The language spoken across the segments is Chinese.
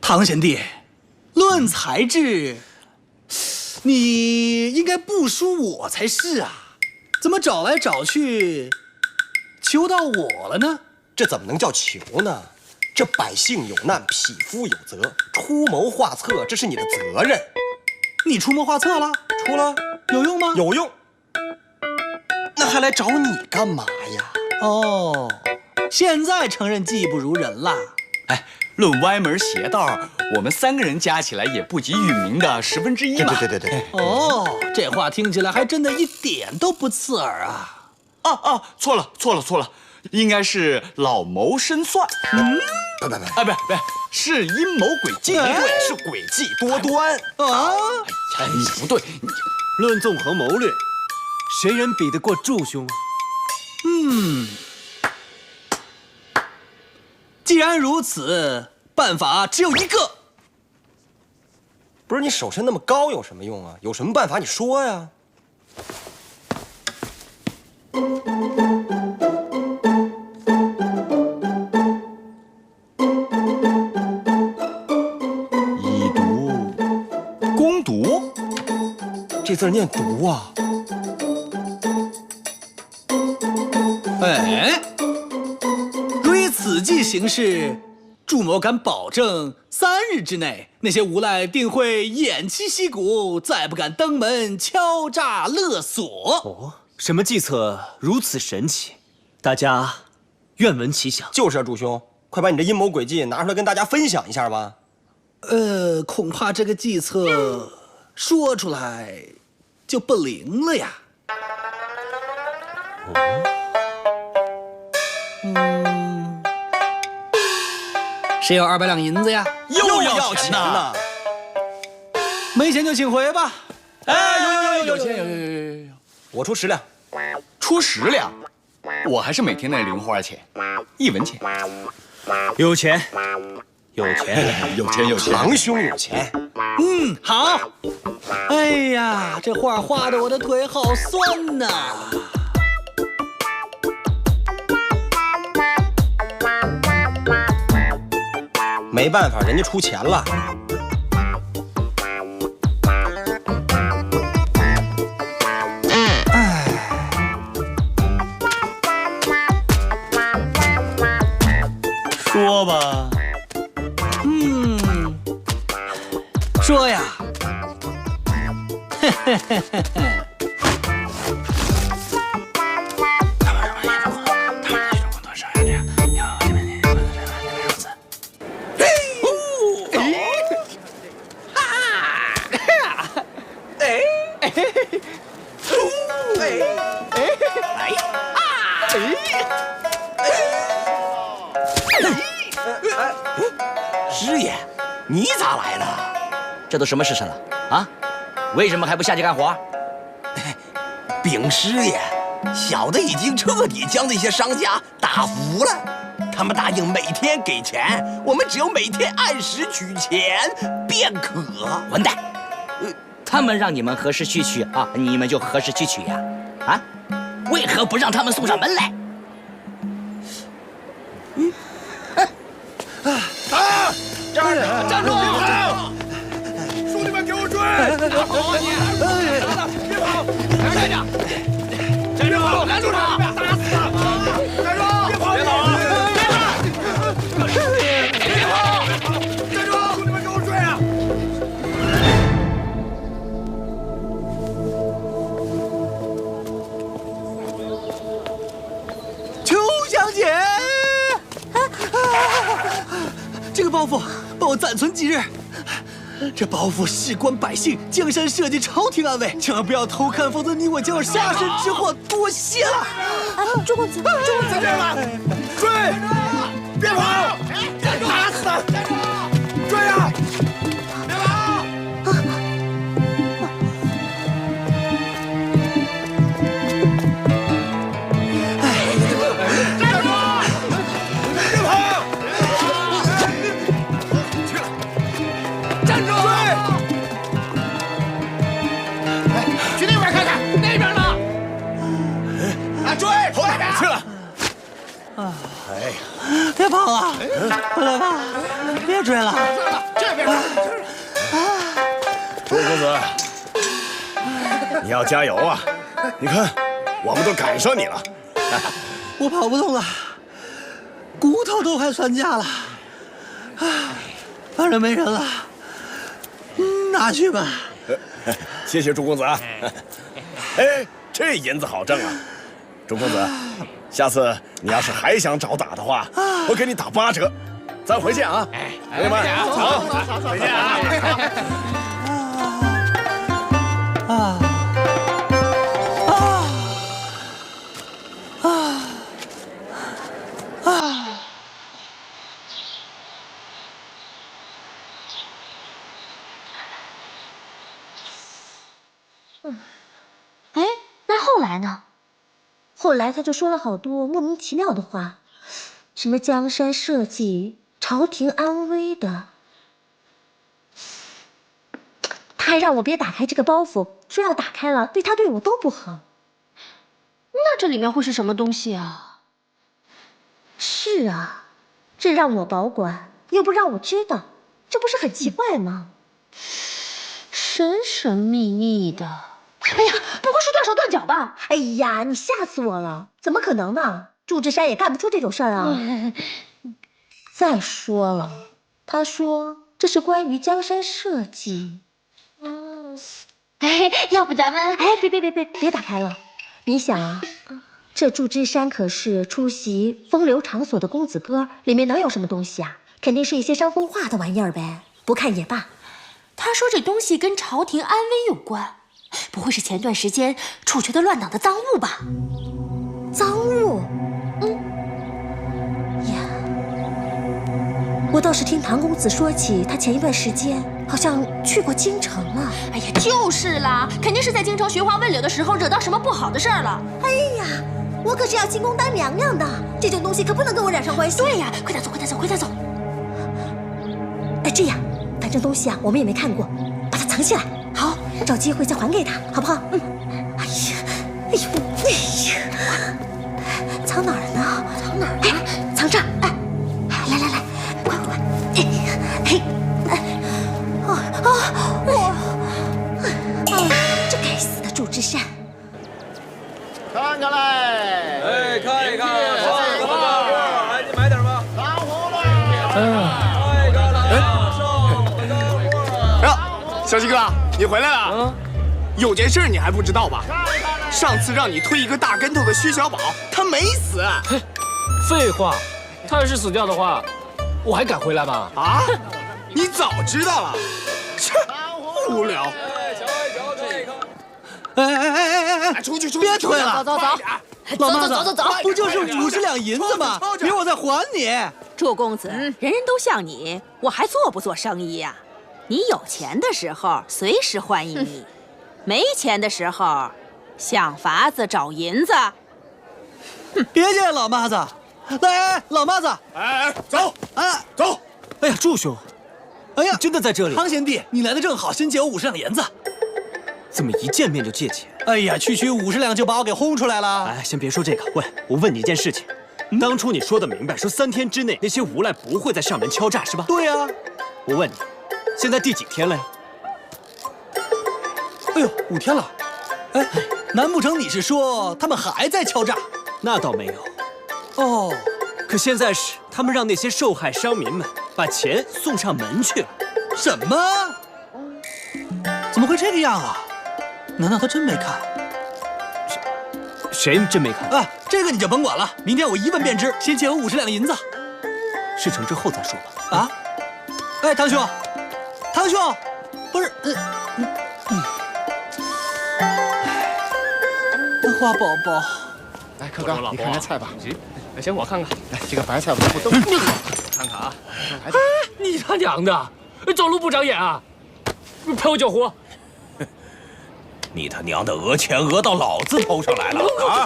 唐贤弟，论才智，你应该不输我才是啊！怎么找来找去，求到我了呢？这怎么能叫求呢？这百姓有难，匹夫有责，出谋划策，这是你的责任。你出谋划策了？出了，有用吗？有用。那还来找你干嘛呀？哦，现在承认技不如人了。哎，论歪门邪道，我们3个人加起来也不及宇明的1/10嘛。对。哦，这话听起来还真的一点都不刺耳啊！错了，应该是老谋深算。不，是阴谋诡计。对，是诡计多端啊！哎呀，你不对，论纵横谋略，谁人比得过祝兄啊？既然如此，办法只有一个。不是你手伸那么高有什么用啊？有什么办法你说呀？以毒攻毒，这字念毒啊！哎，如以此计行事，祝某敢保证3日之内，那些无赖定会偃旗息鼓，再不敢登门敲诈勒索。哦，什么计策如此神奇？大家愿闻其详。就是啊，祝兄，快把你这阴谋诡计拿出来跟大家分享一下吧。恐怕这个计策说出来就不灵了呀。谁有200两银子呀？又要钱呐！没钱就请回吧。哎，有钱有。我出10两，出10两，我还是每天的零花钱，1文钱。有钱，有钱，堂兄有钱。好。哎呀，这画画的我的腿好酸呐。没办法，人家出钱了。说吧。说呀。师爷，你咋来了？这都什么时辰了啊？为什么还不下去干活？禀师爷，小的已经彻底将那些商家打服了，他们答应每天给钱，我们只有每天按时取钱便可。混蛋！他们让你们何时去取啊，你们就何时去取呀？啊？为何不让他们送上门来？站住！兄弟们，给我追！好你！别跑！站着！站住！拦住他！打死他！站住！别跑！别跑！别跑！站住！兄弟们，给我追啊！邱小姐，这个包袱帮我暂存几日。这包袱事关百姓，江山社稷，朝廷安危，千万不要偷看，否则你我将有杀身之祸。多谢了。朱公子，再见了！追！别跑！打死他！追啊！别跑！站住！别跑！去了！站住！去那边看看，那边呢？追！跑哪边去了？别跑啊！回来吧，别追了。这朱公子，你要加油啊！你看，我们都赶上你了。我跑不动了，骨头都快散架了。反正没人了，拿去吧。谢谢朱公子啊！哎，这银子好挣啊！朱公子，下次你要是还想找打的话，我给你打8折。咱回见啊！朋友们，走，回见啊！哎，那后来呢？后来他就说了好多莫名其妙的话，什么江山社稷、朝廷安危的。他还让我别打开这个包袱，说要打开了对他对我都不好。那这里面会是什么东西啊？是啊，这让我保管，又不让我知道，这不是很奇怪吗？神神秘秘的。哎呀，不会是断手断脚吧？哎呀，你吓死我了！怎么可能呢？祝枝山也干不出这种事儿啊！再说了，他说这是关于江山社稷。哎，要不咱们……哎，别打开了！你想啊，这祝枝山可是出席风流场所的公子哥，里面能有什么东西啊？肯定是一些伤风化的玩意儿呗，不看也罢。他说这东西跟朝廷安危有关，不会是前段时间处决的乱党的赃物吧？赃物？呀，我倒是听唐公子说起，他前一段时间好像去过京城了。哎呀，就是啦，肯定是在京城寻花问柳的时候惹到什么不好的事儿了。哎呀，我可是要进宫当娘娘的，这种东西可不能跟我染上关系。对呀，快点走，快点走，快点走！哎，这样，反正东西啊，我们也没看过，把它藏起来。好，找机会再还给他，好不好？哎呀，哎呀，藏哪儿呢？藏哪儿？哎，藏这儿。哎，来，快！这该死的祝枝山！看看来，哎，看一看，来，你买点吧。糖葫芦。小七哥，你回来了。有件事你还不知道吧？上次让你推一个大跟头的薛小宝，他没死。废话，他要是死掉的话，我还敢回来吗？啊？你早知道了。切，无聊。哎，出去！别推了，走！老妈子，不就是50两银子吗？给我再还你。祝公子，人人都像你，我还做不做生意呀？你有钱的时候随时欢迎你，没钱的时候想法子找银子。别介，老妈子。来，老妈子，哎，走，走。哎呀，祝兄，哎呀，真的在这里？汤贤弟，你来的正好，先借我50两银子。怎么一见面就借钱？哎呀，区50两就把我给轰出来了。哎，先别说这个。喂，我问你一件事情，当初你说的明白，说3天之内那些无赖不会在上门敲诈，是吧？对呀。我问你，现在第几天了呀？哎呦，5天了。哎，难不成你是说他们还在敲诈？那倒没有。哦，可现在是他们让那些受害商民们把钱送上门去了。什么？怎么会这个样啊？难道他真没看？谁真没看？啊，这个你就甭管了，明天我一问便知。先借我50两银子，事成之后再说吧。啊？哎，堂兄，不是，花宝宝。来，可哥，你看看菜吧。行，先我看看。来，这个白菜不都？看看啊。你他娘的，走路不长眼啊！陪我搅和。你他娘的讹钱讹到老子头上来了啊！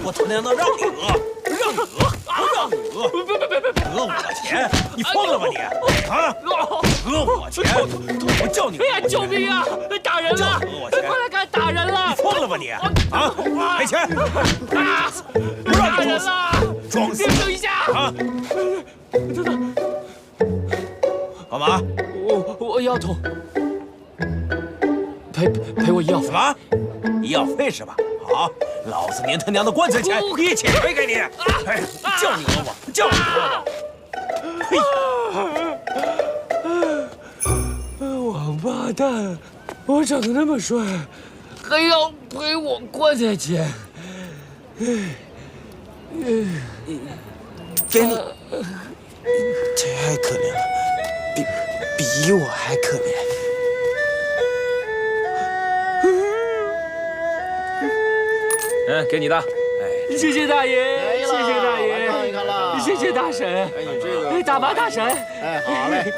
我他娘的让你讹，讹我钱？你疯了吧你？啊！讹我钱？我叫你！哎呀，救命啊！打人了！快来看，打人了！你疯了吧你？啊！赔钱！啊！不让打人了！装死！等一下！啊！干嘛？腰痛，赔我医药费。什么？医药费是吧？好，老子连他娘的棺材钱一起赔给你！哎，叫你讹我，叫你讹我！王八蛋！我长得那么帅，还要赔我棺材钱？给你，这太可怜了，比我还可怜。嗯，给你的。哎，谢谢大爷，谢谢大爷，谢谢大婶，大妈大婶。哎，好嘞。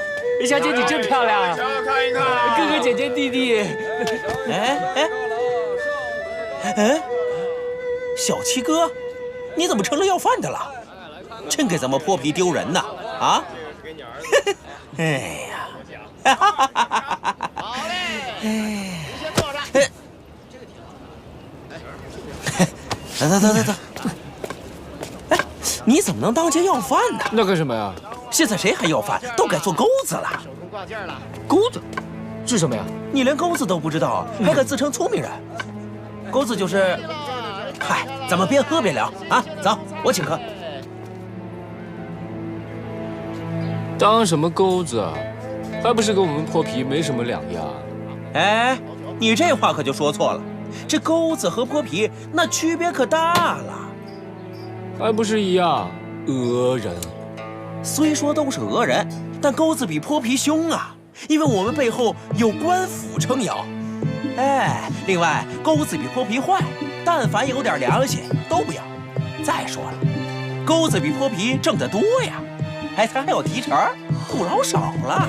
小姐你真漂亮，看一看，哥哥姐姐弟弟。小七哥，你怎么成了要饭的了？真给咱们泼皮丢人呐！啊！哎呀！好嘞，你先坐着。走。哎，你怎么能当街要饭呢？那干什么呀？现在谁还要饭？都改做钩子了。手中挂件了。钩子是什么呀？你连钩子都不知道，还敢自称聪明人？钩子就是……嗨，咱们边喝边聊啊！走，我请客。当什么钩子啊？还不是跟我们泼皮没什么两样。哎，你这话可就说错了。这钩子和泼皮那区别可大了。还不是一样，讹人。虽说都是讹人，但钩子比泼皮凶啊，因为我们背后有官府撑腰。哎，另外钩子比泼皮坏，但凡有点良心都不要。再说了，钩子比泼皮挣得多呀，哎，他还有提成，不老少了。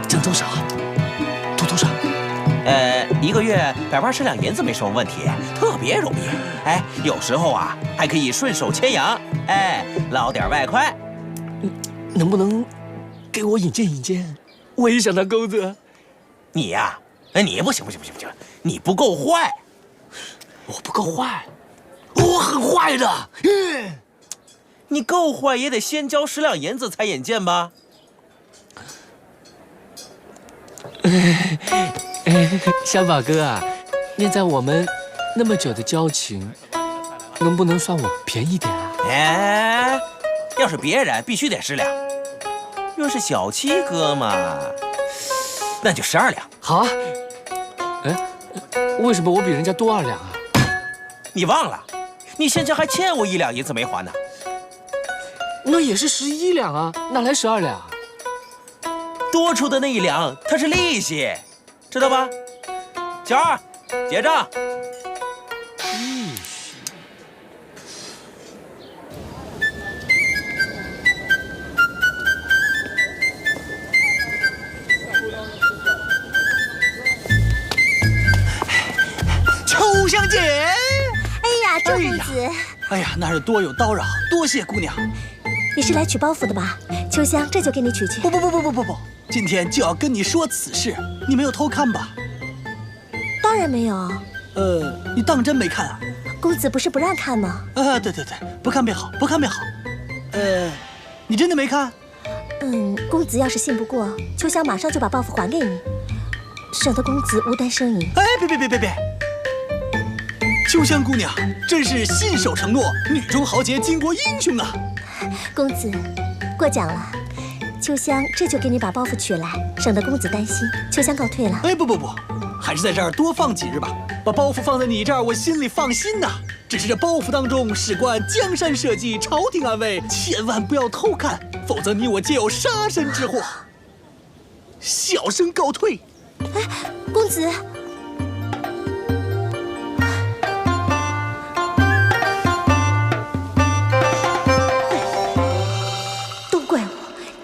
挣多少？多少？一个月180两银子没什么问题，特别容易。哎，有时候啊还可以顺手牵羊，哎，捞点外快。能不能给我引荐引荐？我也想当钩子。你呀，你不行，你不够坏。我不够坏，我很坏的。你够坏也得先交10两银子才引荐吧？小宝哥啊，念在我们那么久的交情，能不能算我便宜点啊？哎，要是别人必须得10两，若是小七哥嘛，那就12两。好啊。哎，为什么我比人家多2两啊？你忘了，你先前还欠我1两银子没还呢。那也是11两啊，哪来12两？多出的那1两，它是利息，知道吧？小二，结账。利息。秋香姐，哎呀，周公子，哎呀，那是多有叨扰，多谢姑娘。你是来取包袱的吧？秋香这就给你取去。不，今天就要跟你说此事，你没有偷看吧？当然没有。你当真没看啊？公子不是不让看吗？对，不看便好，不看便好。你真的没看？公子要是信不过，秋香马上就把包袱还给你，省得公子无端呻吟。哎，别！秋香姑娘真是信守承诺，女中豪杰，巾帼英雄啊！公子，过奖了。秋香这就给你把包袱取来，省得公子担心。秋香告退了。哎，不，还是在这儿多放几日吧。把包袱放在你这儿，我心里放心呐。只是这包袱当中事关江山社稷、朝廷安危，千万不要偷看，否则你我皆有杀身之祸。小生告退。哎，公子。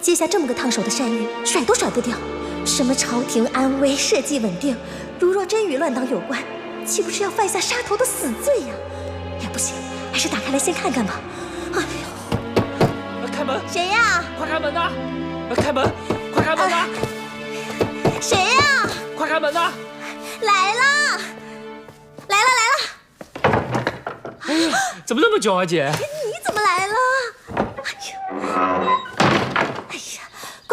接下这么个烫手的山芋，甩都甩不掉。什么朝廷安危、社稷稳定，如若真与乱党有关，岂不是要犯下杀头的死罪呀？也不行，还是打开来先看看吧。哎呦，开门！谁呀？快开门呐！开门！快开门呐！谁呀？快开门呐！来了！哎呀，怎么那么久啊，姐？你怎么来了？哎呀！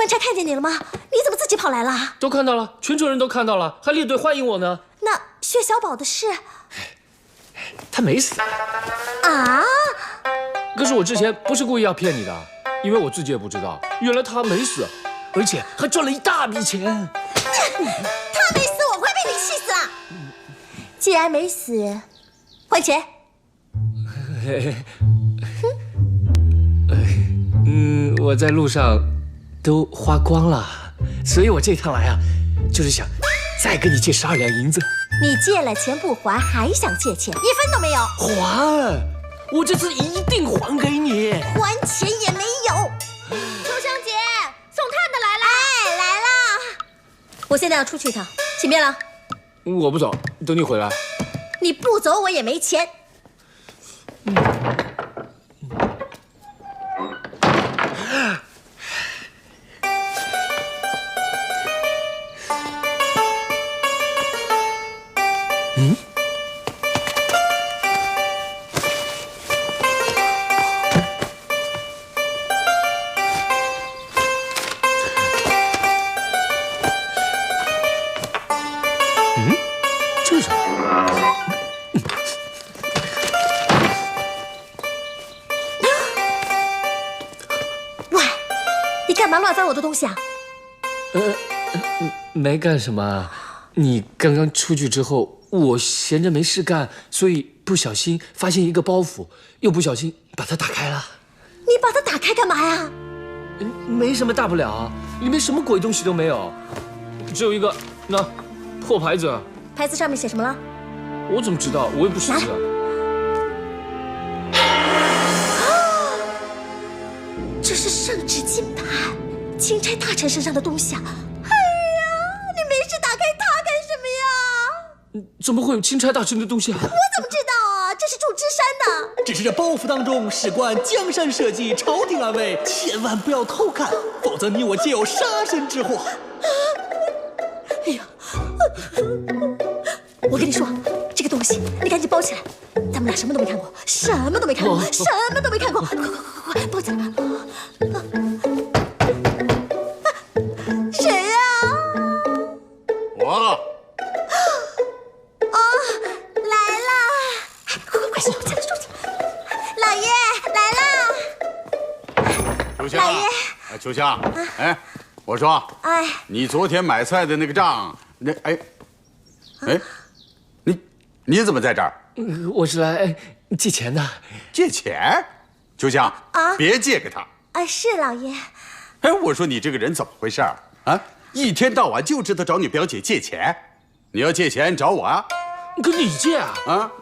官差看见你了吗？你怎么自己跑来了？都看到了，全村人都看到了，还列队欢迎我呢。那薛小宝的事，他没死啊？可是我之前不是故意要骗你的，因为我自己也不知道，原来他没死，而且还赚了一大笔钱。他没死，我快被你气死了。既然没死，还钱。我在路上都花光了，所以我这趟来啊，就是想再跟你借12两银子。你借了钱不还，还想借钱，一分都没有。还，我这次一定还给你。还钱也没有。秋香姐，送炭的来了。哎，来了。我现在要出去一趟，请便了。我不走，等你回来。你不走，我也没钱。这是什么？喂，你干嘛乱翻我的东西啊？没干什么。你刚刚出去之后，我闲着没事干，所以不小心发现一个包袱，又不小心把它打开了。你把它打开干嘛呀？没什么大不了啊，里面什么鬼东西都没有，只有一个那破牌子。牌子上面写什么了？我怎么知道？我又不识字。这是圣旨金牌，钦差大臣身上的东西啊！哎呀，你没事打开它干什么呀？怎么会有钦差大臣的东西啊？我怎么知道啊？这是祝枝山的。只是这包袱当中事关江山社稷、朝廷安危，千万不要偷看，否则你我皆有杀身之祸。哎呀！我跟你说，这个东西你赶紧包起来，咱们俩什么都没看过，什么都没看过，什么都没看过，快快快快快包起来！谁呀？我。哦，来了！快快快，收起来，收起来！老爷来了！秋香，老爷，秋香，哎，我说，哎，你昨天买菜的那个账，你怎么在这儿？我是来借钱的。借钱？秋香啊，别借给他。啊，是老爷。哎，我说你这个人怎么回事啊？一天到晚就知道找你表姐借钱。你要借钱找我啊？跟你借啊？啊？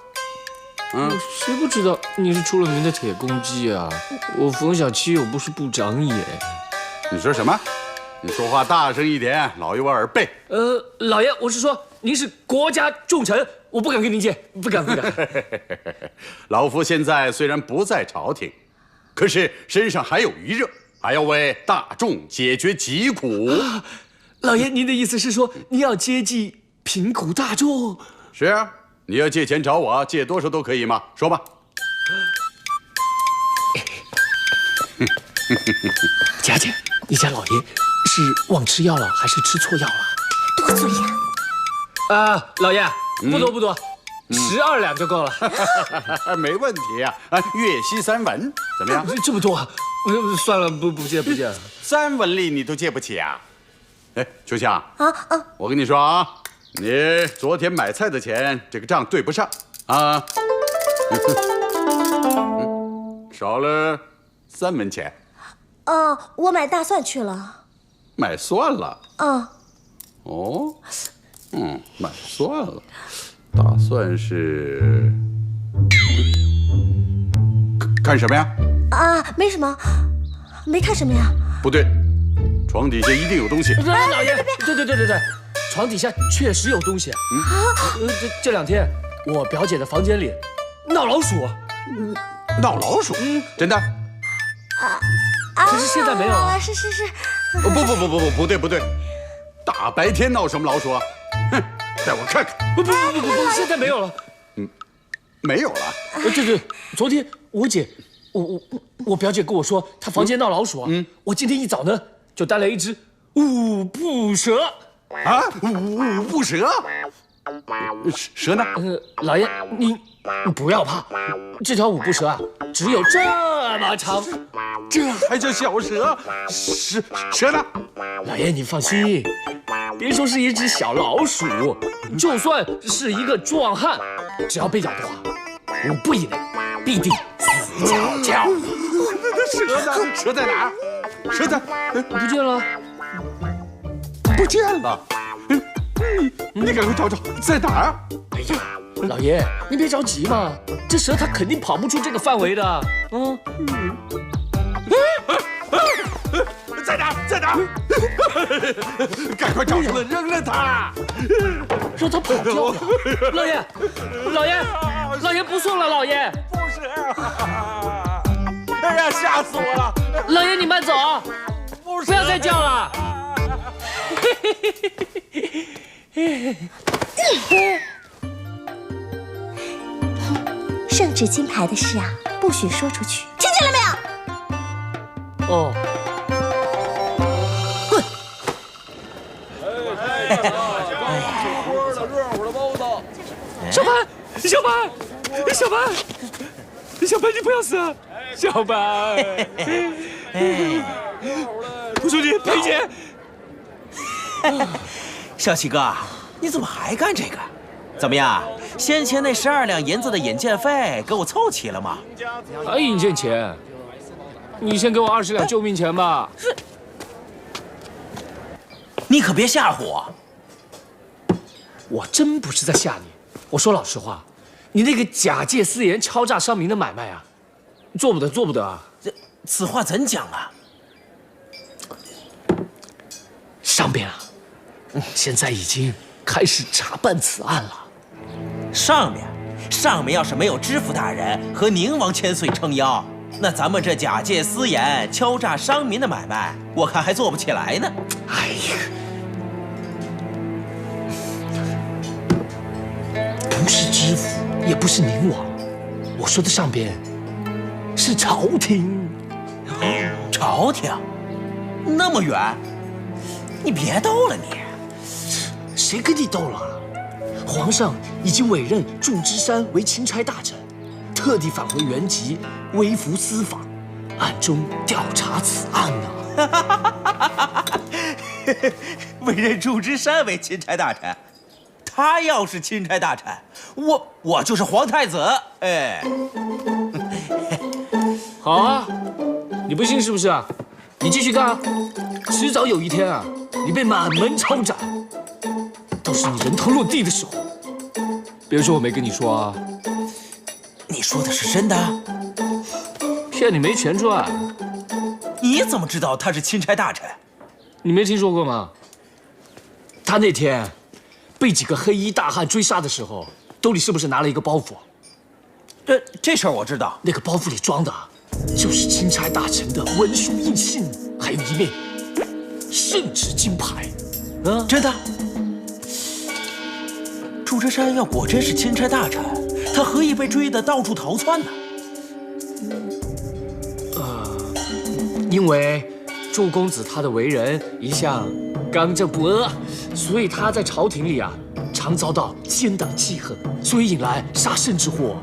谁不知道你是出了名的铁公鸡啊？我冯小七又不是部长也。你说什么？你说话大声一点，老爷我耳背。老爷，我是说您是国家重臣，我不敢跟您借，不敢。老夫现在虽然不在朝廷，可是身上还有余热，还要为大众解决疾苦。老爷，您的意思是说您要接济贫苦大众？是啊，你要借钱找我，借多少都可以吗？说吧。佳姐，你家老爷是忘吃药了，还是吃错药了？多嘴呀！老爷，不多，12两就够了。没问题啊！月息3文，怎么样？这么多，算了，不借了。3文利你都借不起啊？哎，秋香啊，我跟你说啊，你昨天买菜的钱，这个账对不上啊，少了3文钱。我买大蒜去了。买蒜了？哦，买蒜了。大蒜是看什么呀？没什么，没看什么呀。不对，床底下一定有东西。老爷，对，床底下确实有东西。这2天我表姐的房间里闹老鼠。闹老鼠？真的？可是现在没有啊。是。不对，大白天闹什么老鼠啊？哼，带我看看。不，现在没有了。没有了。对，昨天我姐，我表姐跟我说她房间闹老鼠。我今天一早呢就带来一只五步蛇。啊，五步蛇？蛇呢？老爷，你不要怕，这条五步蛇啊，只有这么长。这还叫小蛇？蛇呢？老爷，你放心，别说是一只小老鼠，就算是一个壮汉，只要被咬的话，5步以内必定死翘翘。蛇呢？蛇在哪儿？蛇在不见了，不见了。你赶快找找，在哪儿？哎呀，老爷，你别着急嘛，这蛇它肯定跑不出这个范围的。在哪儿？在哪儿？赶快找出来，扔了它，让它跑掉了。老爷，老爷不送了，老爷。不是。哎呀，吓死我了！老爷，你慢走啊，不要再叫了。圣旨金牌的事啊，不许说出去，听见了没有？哦。滚！小白，你不要死啊！小白，我说你裴姐。小七哥，你怎么还干这个？怎么样？先前那12两银子的引荐费给我凑齐了吗？还引荐钱？你先给我20两救命钱吧。你可别吓唬我！我真不是在吓你。我说老实话，你那个假借私盐敲诈商民的买卖啊，做不得啊！此话怎讲啊？上边啊，现在已经开始查办此案了。上面要是没有知府大人和宁王千岁撑腰，那咱们这假借私盐敲诈商民的买卖，我看还做不起来呢。哎呀，不是知府，也不是宁王，我说的上边是朝廷。朝廷？那么远？你别逗了你！谁跟你斗了？皇上已经委任祝枝山为钦差大臣，特地返回原籍，微服私访，暗中调查此案呢。委任祝枝山为钦差大臣，他要是钦差大臣，我就是皇太子。哎，好啊，你不信是不是啊？你继续干啊，迟早有一天啊，你被满门抄斩，到时你人头落地的时候，别说我没跟你说啊。你说的是真的？骗你没钱赚。你怎么知道他是钦差大臣？你没听说过吗？他那天被几个黑衣大汉追杀的时候，兜里是不是拿了一个包袱？这事儿我知道。那个包袱里装的就是钦差大臣的文书印信，还有一面圣旨金牌。真的？祝枝山要果真是钦差大臣，他何以被追得到处逃窜呢？因为祝公子他的为人一向刚正不阿，所以他在朝廷里啊常遭到奸党记恨，所以引来杀身之祸。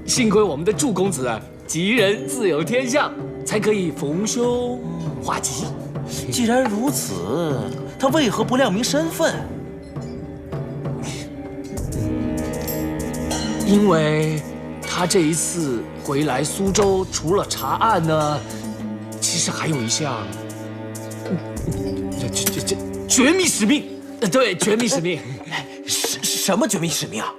幸亏我们的祝公子啊吉人自有天相，才可以逢凶化吉。既然如此，他为何不亮明身份？因为他这一次回来苏州，除了查案呢，其实还有一项这绝密使命。对，绝密使命。什么绝密使命啊？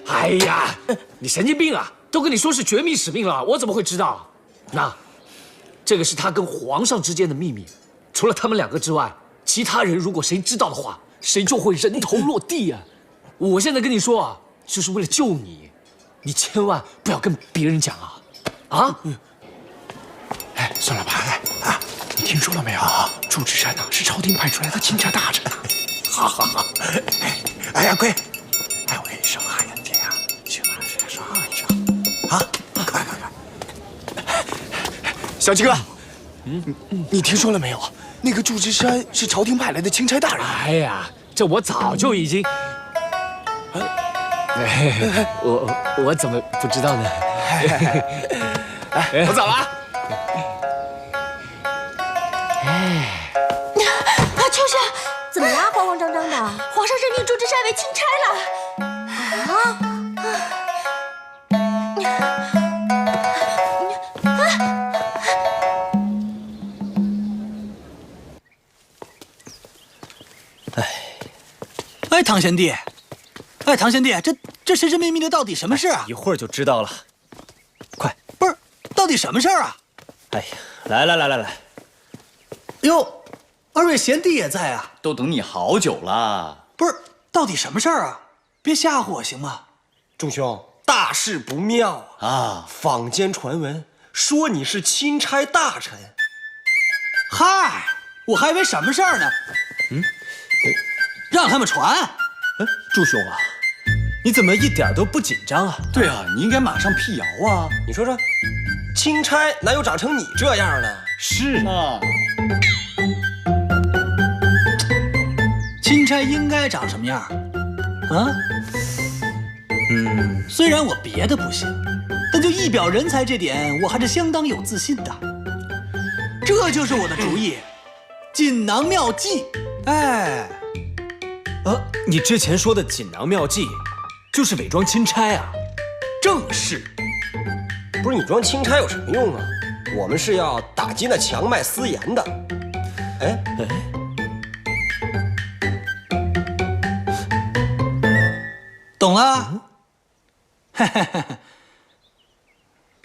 哎呀，你神经病啊！都跟你说是绝密使命了，我怎么会知道？那这个是他跟皇上之间的秘密，除了他们2个之外，其他人如果谁知道的话，谁就会人头落地啊！我现在跟你说啊，就是为了救你，你千万不要跟别人讲啊！啊？哎，孙老板，啊，你听说了没有？祝枝山呢是朝廷派出来的钦差大臣。好好好，哎呀，乖，哎，我给你生孩子呀，去吧，说一声。啊，快快快！小七哥，你听说了没有？那个祝枝山是朝廷派来的钦差大人。哎呀，这我早就已经……我怎么不知道呢？我走了啊。秋生，怎么啦？慌慌张张的。皇上任命祝枝山为钦差了。哎，唐贤弟，哎，唐贤弟，这神神秘秘的到底什么事啊？一会儿就知道了。快，不是，到底什么事儿啊？哎呀，来，哟，二位贤弟也在啊？都等你好久了。不是，到底什么事儿啊？别吓唬我行吗？众兄，大事不妙啊！坊间传闻说你是钦差大臣。嗨，我还以为什么事儿呢？让他们传。祝兄啊，你怎么一点都不紧张啊？对啊，你应该马上辟谣啊！你说说，钦差哪有长成你这样的？是啊，钦差应该长什么样？啊？虽然我别的不行，但就一表人才这点，我还是相当有自信的。这就是我的主意，锦囊妙计。哎。你之前说的锦囊妙计，就是伪装钦差啊？正是。不是你装钦差有什么用啊？我们是要打击那强卖私盐的。懂了。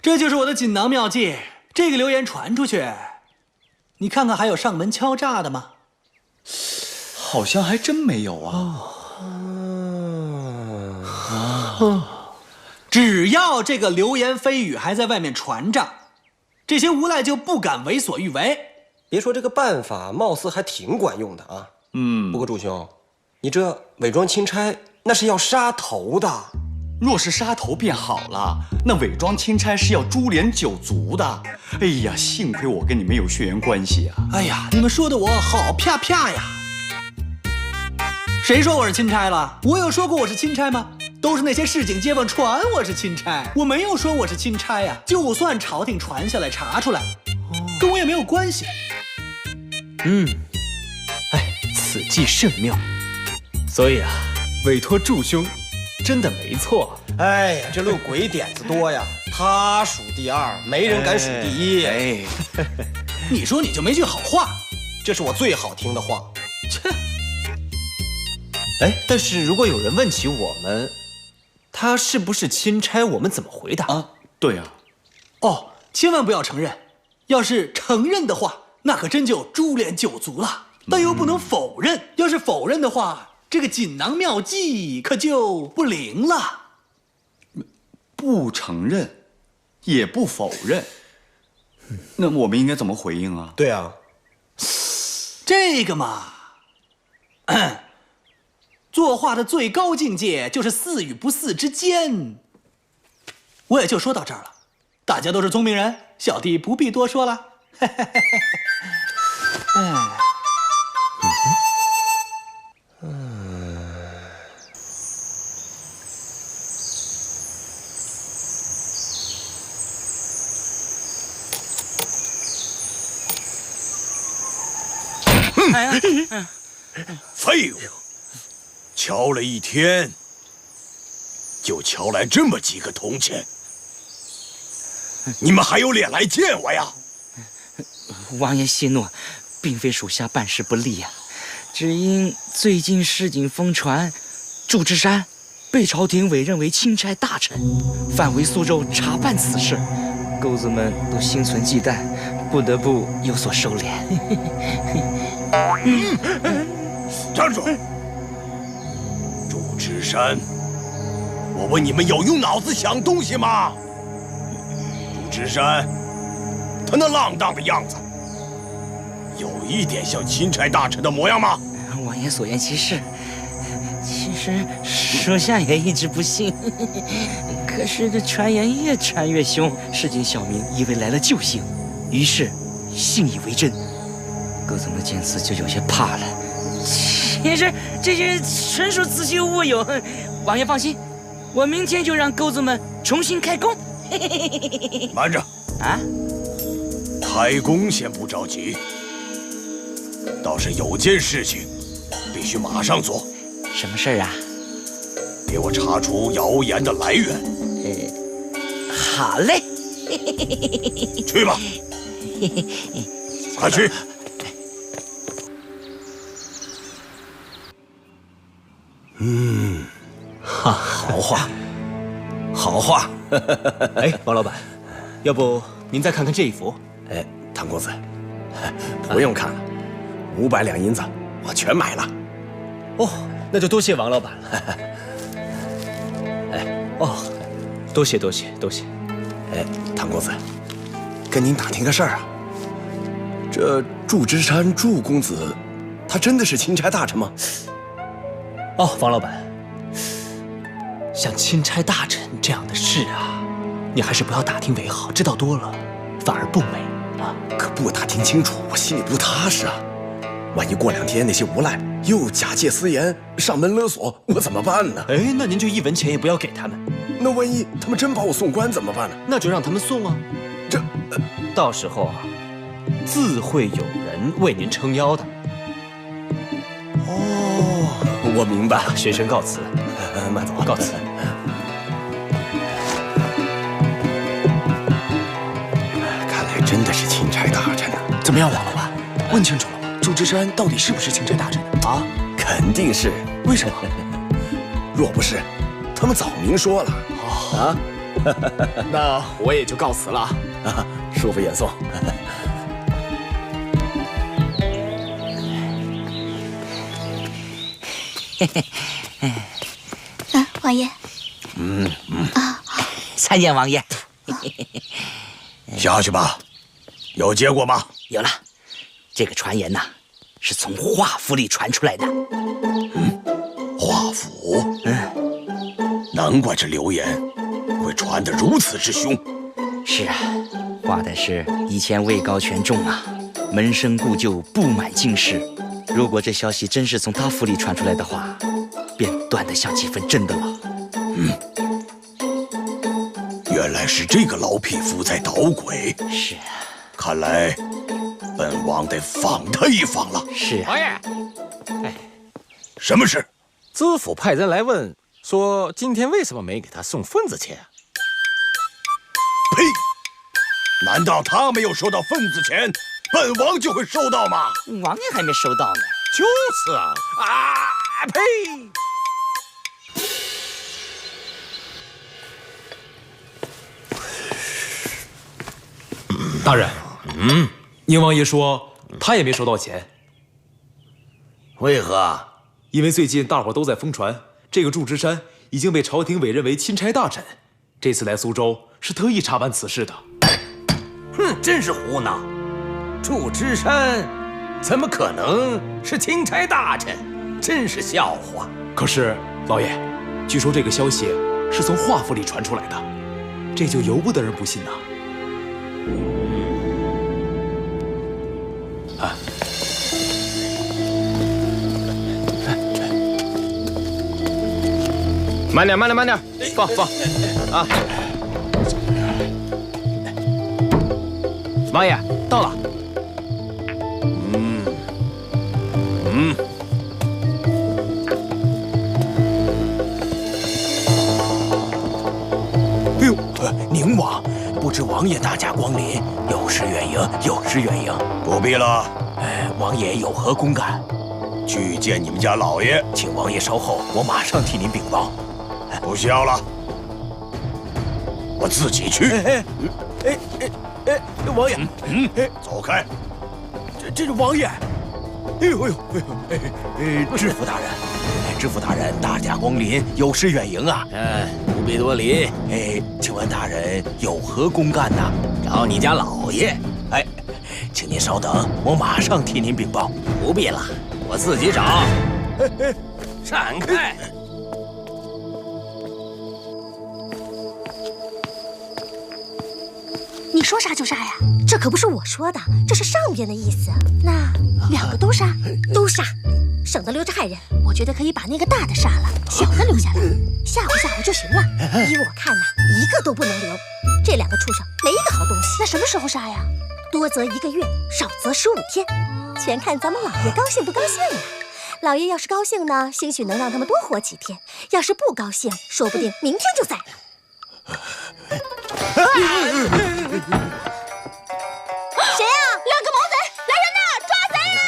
这就是我的锦囊妙计。这个流言传出去，你看看还有上门敲诈的吗？好像还真没有啊。只要这个流言蜚语还在外面传着，这些无赖就不敢为所欲为。别说这个办法，貌似还挺管用的啊。不过祝兄，你这伪装钦差那是要杀头的。若是杀头便好了，那伪装钦差是要株连九族的。哎呀，幸亏我跟你们有血缘关系啊！哎呀，你们说的我好啪啪呀！谁说我是钦差了？我有说过我是钦差吗？都是那些市井街坊传我是钦差，我没有说我是钦差呀。就算朝廷传下来查出来，跟我也没有关系。此计甚妙。所以啊，委托祝兄真的没错。哎呀，这论鬼点子多呀，他数第二，没人敢数第一。你说你就没句好话？这是我最好听的话。切！但是如果有人问起我们，他是不是钦差，我们怎么回答啊？对啊。千万不要承认。要是承认的话，那可真就株连九族了。但又不能否认，要是否认的话，这个锦囊妙计可就不灵了。不承认，也不否认，那我们应该怎么回应啊？对啊，这个嘛，作画的最高境界就是似与不似之间。我也就说到这儿了，大家都是聪明人，小弟不必多说了。废物！敲了一天，就敲来这么几个铜钱，你们还有脸来见我呀？王爷息怒，并非属下办事不力呀，只因最近市井疯传，祝枝山被朝廷委任为钦差大臣，返回苏州查办此事，钩子们都心存忌惮，不得不有所收敛。站住！祝枝山，我问你们有用脑子想东西吗？祝枝山，他那浪荡的样子，有一点像钦差大臣的模样吗？王爷所言其是，其实属下也一直不信，可是这传言越传越凶，市井小民以为来了救星，于是信以为真。狗总的见此就有些怕了。其实这些纯属子虚乌有。王爷放心，我明天就让狗子们重新开工。慢着啊！开工先不着急，倒是有件事情必须马上做。什么事儿啊？给我查出谣言的来源。好嘞。去吧，快去。好话，好话。哎，王老板，要不您再看看这一幅？哎，唐公子，不用看了，500两银子我全买了。哦，那就多谢王老板了。哎，哦，多谢。哎，唐公子，跟您打听个事儿啊。这祝枝山祝公子，他真的是钦差大臣吗？哦，王老板，像钦差大臣这样的事啊，你还是不要打听为好，知道多了反而不美啊。可不打听清楚，我心里不踏实啊。万一过2天那些无赖又假借私盐上门勒索，我怎么办呢？哎，那您就1文钱也不要给他们。那万一他们真把我送官怎么办呢？那就让他们送啊。到时候啊，自会有人为您撑腰的。哦，我明白了。学生告辞。慢走，告辞。看来真的是钦差大臣啊。怎么样，王老板，问清楚了吗？祝枝山到底是不是钦差大臣啊？肯定是。为什么？若不是，他们早明说了。啊，那我也就告辞了。啊，恕不远送。王爷。参见王爷。下去吧。有结果吗？有了，这个传言呐，是从华府里传出来的。华府？难怪这流言会传得如此之凶。是啊，话的是以前位高权重啊，门生故旧布满京师。如果这消息真是从他府里传出来的话，便断得像几分真的了。原来是这个老匹夫在捣鬼。是啊，看来本王得访他一访了。是啊。王爷，哎，什么事？知府派人来问，说今天为什么没给他送份子钱？呸！难道他没有收到份子钱，本王就会收到吗？王爷还没收到呢。就是啊！呸！大人，宁王爷说他也没收到钱。为何？因为最近大伙都在疯传，这个祝枝山已经被朝廷委任为钦差大臣。这次来苏州是特意查办此事的。哼，真是胡闹！祝枝山怎么可能是钦差大臣？真是笑话！可是老爷，据说这个消息是从华府里传出来的，这就由不得人不信呐。啊！慢点，放啊！王爷到了。哎呦，宁王，不知王爷大驾光临，有失远迎，有失远迎。不必了。王爷有何公干？去见你们家老爷。请王爷稍后，我马上替您禀报。不需要了，我自己去。王爷，走开！这是王爷。知府大人，知府大人大驾光临，有失远迎啊。不必多礼。请问大人有何公干呢？找你家老爷。请您稍等，我马上替您禀报。不必了，我自己找。闪开！你说杀就杀呀？这可不是我说的，这是上边的意思。那2个都杀？都杀，省得留着害人。我觉得可以把那个大的杀了，小的留下来，吓唬吓唬就行了。依我看呐，一个都不能留。这2个畜生没一个好东西。那什么时候杀呀？多则1个月，少则15天，全看咱们老爷高兴不高兴了。老爷要是高兴呢，兴许能让他们多活几天；要是不高兴，说不定明天就宰了。谁呀？2个毛贼，来人呐，抓贼呀！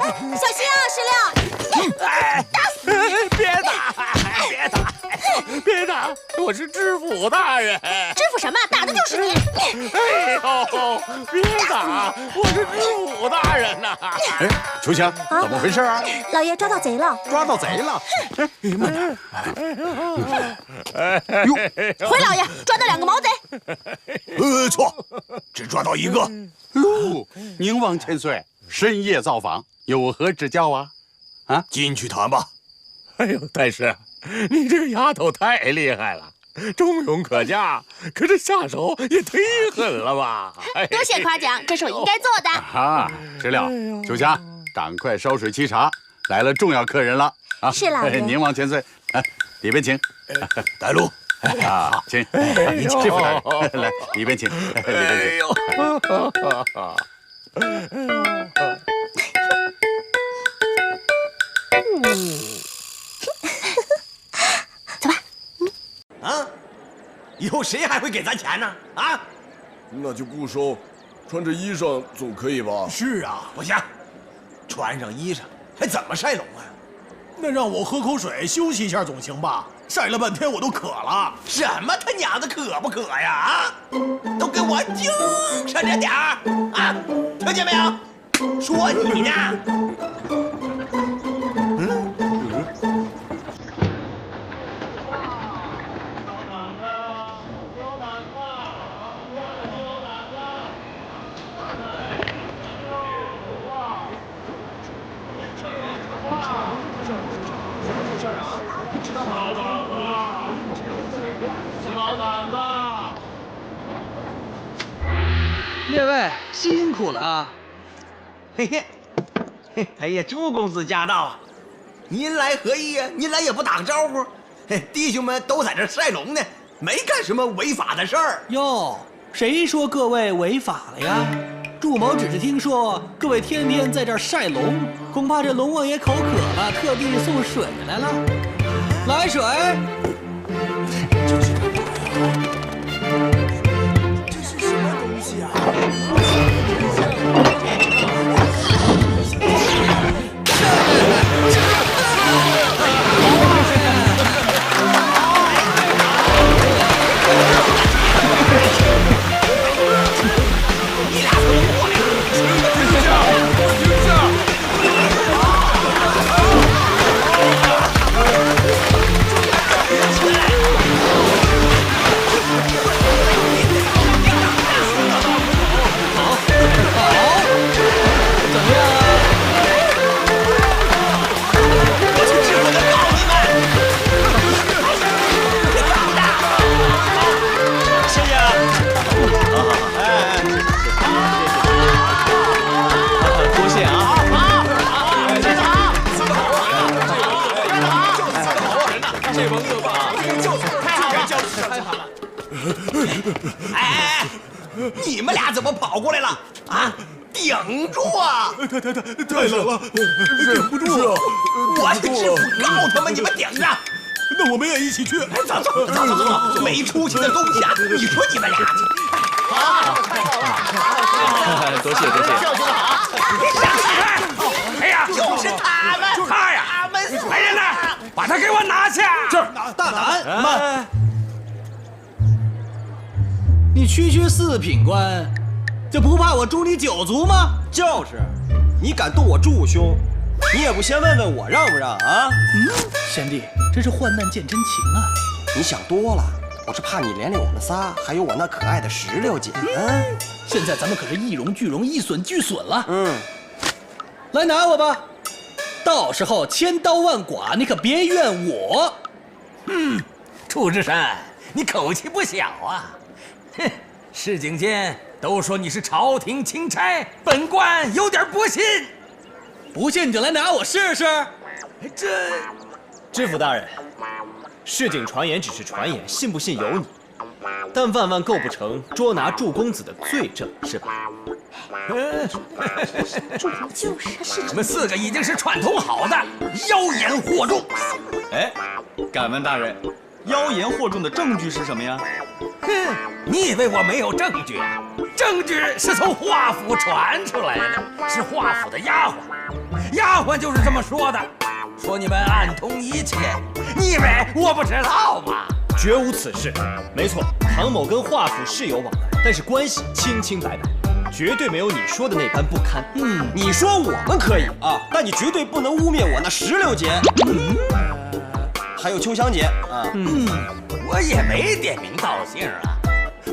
哎，小心啊，石榴！打死你！别打！别打！我是知府大人。知府什么？打的就是你！哎呦，别打！我是知府大人呐！哎，秋香，怎么回事啊？老爷抓到贼了！抓到贼了！哎，慢点！回老爷，抓到2个毛贼。错，只抓到1个。哟，宁王千岁，深夜造访，有何指教啊？啊，进去谈吧。哎呦，太师，你这个丫头太厉害了，忠勇可嘉，可这下手也忒狠了吧？多谢夸奖，这是我应该做的。啊，知了，秋香，赶快烧水沏茶，来了重要客人了啊！是老爷。宁王千岁，里边请。带路。啊，请，知府大人，来里边请，里边请。走吧。啊，以后谁还会给咱钱呢？啊？那就不收，穿着衣裳总可以吧？是啊，不行，穿上衣裳还怎么晒龙啊？那让我喝口水休息一下总行吧？晒了半天我都渴了。什么他娘的渴不渴呀？啊！都给我精神着点儿啊！听见没有？说你呢。列位辛苦了啊！嘿嘿，哎呀，朱公子驾到啊！您来何意呀？您来也不打个招呼。弟兄们都在这晒龙呢，没干什么违法的事儿。哟，谁说各位违法了呀？祝某只是听说各位天天在这儿晒龙，恐怕这龙王爷口渴了，特地送水来了。来水。这是什么东西啊？哎，你们俩怎么跑过来了？啊，顶住啊！太冷了，顶不住。我是知府告他们，你们顶着。那我们也一起去。走，没出息的东西啊！你说你们俩，好，多谢。教训得好。哎呀，就是他们，他们来人呐，把他给我拿下！这儿，大胆，慢！你区四品官，就不怕我诛你9族吗？就是，你敢动我祝兄，你也不先问问我让不让啊？贤弟，真是患难见真情啊！你想多了，我是怕你连累我们仨，还有我那可爱的石榴姐。现在咱们可是一荣俱荣，一损俱损了。来拿我吧，到时候千刀万剐，你可别怨我。祝枝山，你口气不小啊！哼，市井间都说你是朝廷钦差，本官有点不信。不信你就来拿我试试。这，知府大人，市井传言只是传言，信不信由你。但万万构不成捉拿祝公子的罪证，是吧？就是我们4个已经是串通好的，妖言惑众。哎，敢问大人，妖言惑众的证据是什么呀？哼，你以为我没有证据啊？证据是从华府传出来的，是华府的丫鬟，丫鬟就是这么说的，说你们暗通一切。你以为我不知道吗？绝无此事。没错，唐某跟华府是有往来，但是关系清清白白，绝对没有你说的那般不堪。你说我们可以啊，但你绝对不能污蔑我那16姐，还有秋香姐啊。我也没点名道姓啊，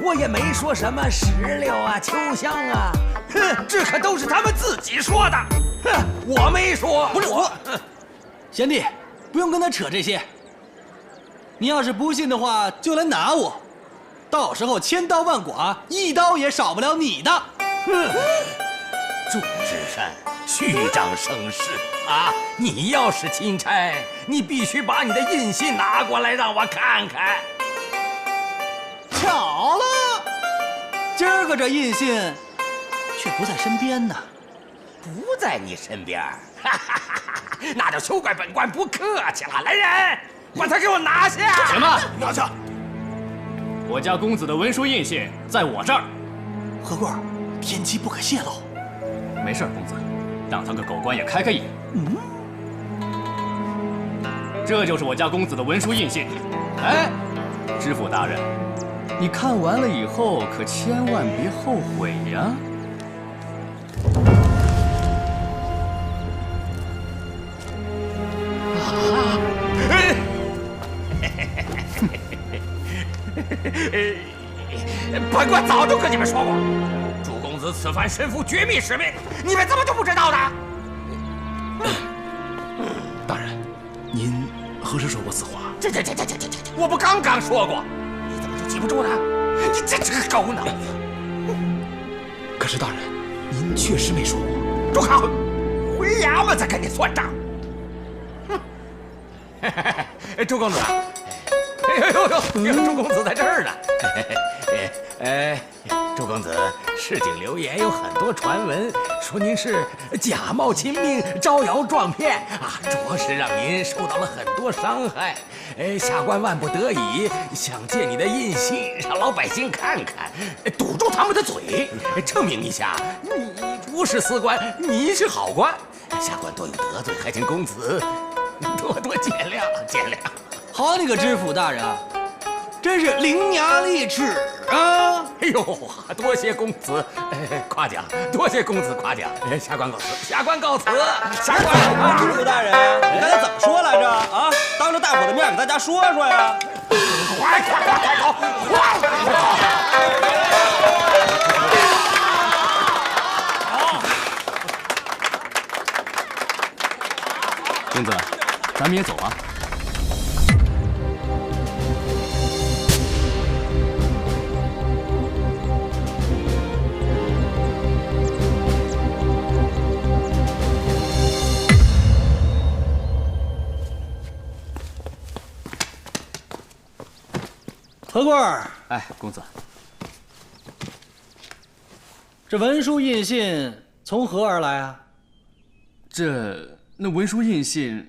我也没说什么16啊、秋香啊，哼，这可都是他们自己说的，哼，我没说。不是我，贤弟，不用跟他扯这些。你要是不信的话，就来拿我，到时候千刀万剐，一刀也少不了你的。祝枝山，虚张声势啊！你要是钦差，你必须把你的印信拿过来让我看看。巧了，今儿个这印信却不在身边呢。不在你身边，那就休怪本官不客气了。来人，把他给我拿下！什么？拿下！我家公子的文书印信在我这儿。何贵，天机不可泄露。没事，公子，让他个狗官也开开眼。这就是我家公子的文书印信。哎，知府大人，你看完了以后可千万别后悔呀！本官早就跟你们说过，祝公子此番身负绝密使命，你们怎么就不知道呢？大人，您何时说过此话？这，我不刚刚说过？你怎么就记不住呢？你真是个狗脑子！可是大人，您确实没说过。住口！回衙门再跟你算账。朱公子，朱公子在这儿呢。朱公子，市井流言有很多传闻，说您是假冒亲命、招摇撞骗啊，着实让您受到了很多伤害。下官万不得已，想借你的印信，让老百姓看看，堵住他们的嘴，证明一下你不是私官，你是好官。下官多有得罪，还请公子多多见谅，见谅。好你个知府大人啊，真是伶牙俐齿啊！哎呦，多谢公子夸奖，多谢公子夸奖。下官告辞，下官告辞，下官告辞。知府大人，你刚才怎么说来着啊？当着大伙的面给大家说说呀！快走！公子，咱们也走吧。何贵儿，哎，公子，这文书印信从何而来啊？那文书印信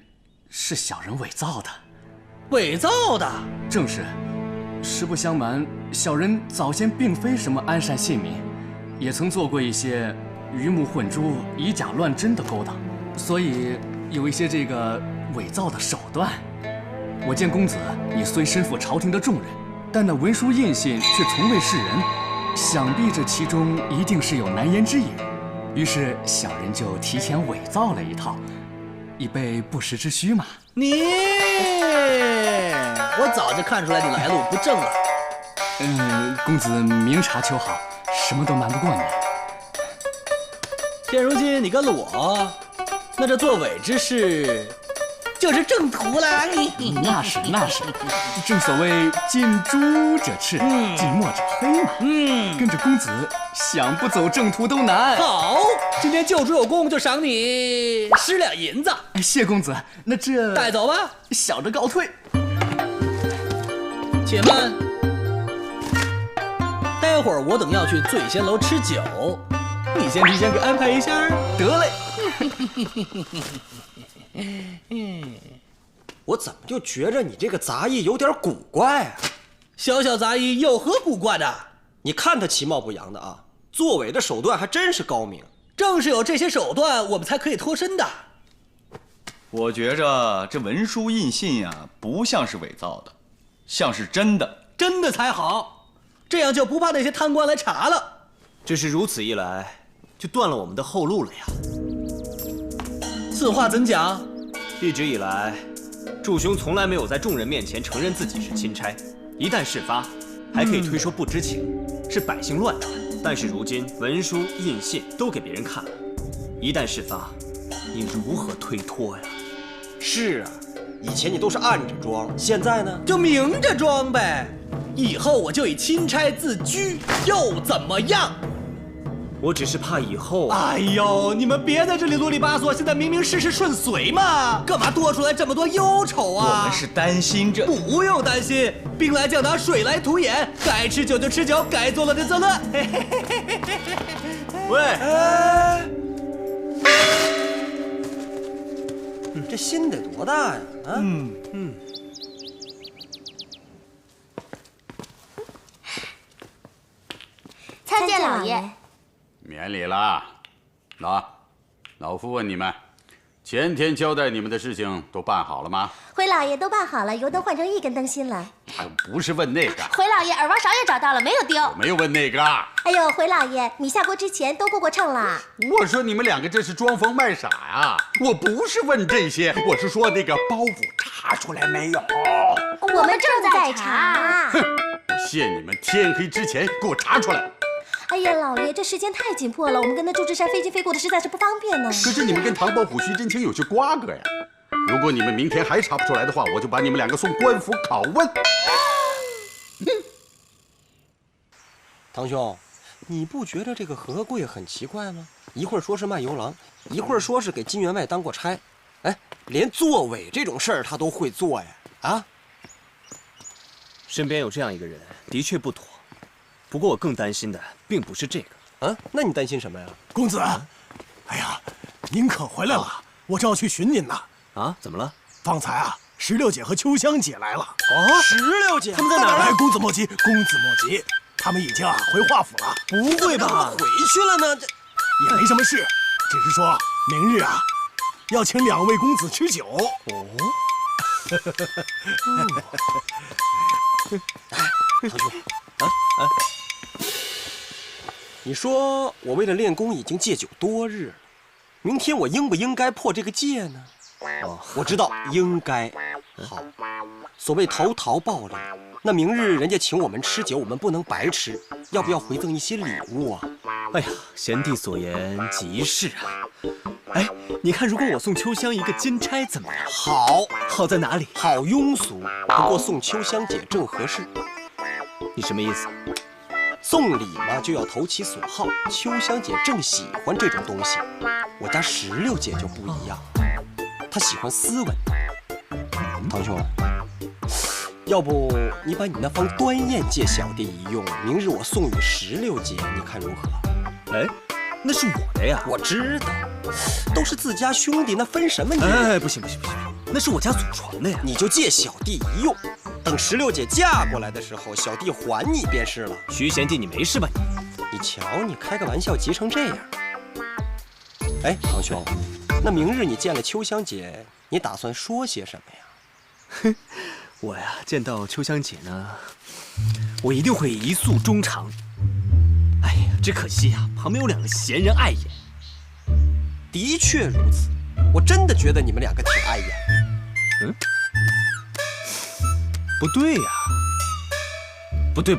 是小人伪造的。伪造的？正是。实不相瞒，小人早先并非什么安善信民，也曾做过一些鱼目混珠、以假乱真的勾当，所以有一些这个伪造的手段。我见公子你虽身负朝廷的重任，但那文书印信却从未示人，想必这其中一定是有难言之隐。于是小人就提前伪造了一套，以备不时之需嘛。我早就看出来你来路不正了。公子明察秋毫，什么都瞒不过你。现如今你跟了我，那这作伪之事就是正途了。那是，正所谓近朱者赤，近墨者黑嘛。跟着公子，想不走正途都难。好，今天救主有功，就赏你10两银子。谢公子，那这带走吧，小的告退。且慢，待会儿我等要去醉仙楼吃酒，你先提前给安排一下。得嘞。我怎么就觉着你这个杂役有点古怪啊？小小杂役有何古怪的？你看他其貌不扬的啊，作伪的手段还真是高明。正是有这些手段，我们才可以脱身的。我觉着这文书印信呀，不像是伪造的，像是真的。真的才好，这样就不怕那些贪官来查了。只是如此一来，就断了我们的后路了呀。此话怎讲？一直以来，祝兄从来没有在众人面前承认自己是钦差，一旦事发，还可以推说不知情，是百姓乱传。但是如今文书印信都给别人看了，一旦事发，你如何推脱呀？是啊，以前你都是暗着装，现在呢就明着装呗。以后我就以钦差自居，又怎么样？我只是怕以后……哎呦，你们别在这里啰里吧嗦，现在明明事事顺遂嘛，干嘛多出来这么多忧愁啊？我们是担心着。不用担心，兵来将挡，水来土掩，该吃酒就吃酒，该作乐就作乐。喂，这心得多大呀？啊，参见老爷。免礼啦。老夫问你们，前天交代你们的事情都办好了吗？回老爷都办好了，油灯换成1根灯芯了。哎，不是问那个。回老爷，耳挖勺也找到了，没有丢。我没有问那个。哎呦，回老爷，米下锅之前都过秤了。我说你们两个这是装疯卖傻呀！我不是问这些，我是说那个包袱查出来没有？我们正在查。哼，我限你们天黑之前给我查出来。哎呀，老爷，这时间太紧迫了，我们跟那祝枝山飞进飞过的实在是不方便呢。可是你们跟唐伯虎、徐真卿有些瓜葛呀。如果你们明天还查不出来的话，我就把你们两个送官府拷问。堂兄，你不觉得这个何贵很奇怪吗？一会儿说是卖油郎，一会儿说是给金员外当过差，哎，连作伪这种事儿他都会做呀！啊，身边有这样一个人，的确不妥。不过我更担心的并不是这个。啊，那你担心什么呀？公子，哎呀，您可回来了，我正要去寻您呢。啊，怎么了？方才啊，16姐和秋香姐来了。哦，16姐，他们在哪儿？哎，公子莫急，公子莫急，他们已经回华府了。不会吧？回去了呢？这也没什么事，只是说明日啊，要请2位公子吃酒。哦。哎，堂兄，你说我为了练功已经戒酒多日了，明天我应不应该破这个戒呢？哦，我知道应该。好，所谓投桃报李，那明日人家请我们吃酒，我们不能白吃，要不要回赠一些礼物啊？哎呀，贤弟所言极是啊。哎，你看，如果我送秋香一个金钗怎么样？好，好在哪里？好庸俗，不过送秋香姐正合适。你什么意思？送礼嘛，就要投其所好。秋香姐正喜欢这种东西，我家16姐就不一样，她喜欢斯文。堂兄，要不你把你那方端砚借小弟一用，明日我送与16姐，你看如何？哎，那是我的呀。我知道，都是自家兄弟，那分什么你？哎，不行，那是我家祖传的呀。你就借小弟一用，等16姐嫁过来的时候，小弟还你便是了。徐贤弟，你没事吧你瞧，你开个玩笑急成这样。哎，堂兄，那明日你见了秋香姐，你打算说些什么呀？哼，我呀，见到秋香姐呢，我一定会一诉衷肠。哎呀，只可惜呀，旁边有2个闲人碍眼。的确如此，我真的觉得你们2个挺碍眼。嗯，不对呀，不对。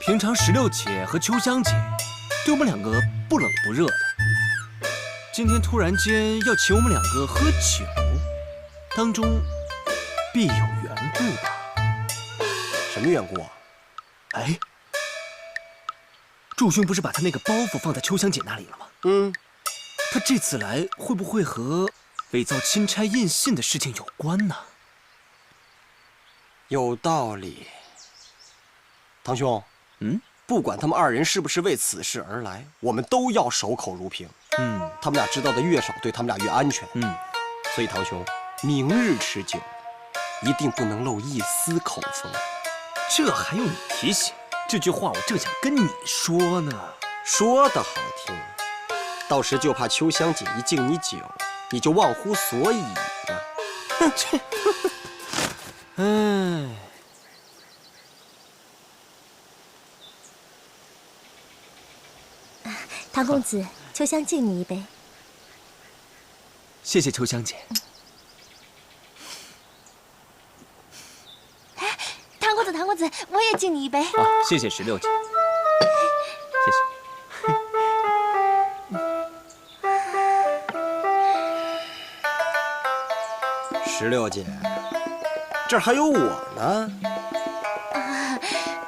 平常16姐和秋香姐对我们2个不冷不热的，今天突然间要请我们2个喝酒。当中必有缘故吧？什么缘故啊？哎，祝兄不是把他那个包袱放在秋香姐那里了吗？嗯，他这次来会不会和伪造钦差印信的事情有关呢？有道理。堂兄，不管他们二人是不是为此事而来，我们都要守口如瓶。他们俩知道的越少，对他们俩越安全。所以堂兄，明日吃酒，一定不能漏一丝口风。这还用你提醒？这句话我正想跟你说呢。说的好听，到时就怕秋香姐一敬你酒，你就忘乎所以了。哼，这，哎。唐公子，秋香敬你一杯。谢谢秋香姐。唐公子，我也敬你一杯。谢谢16姐，谢谢。16姐，这儿还有我呢。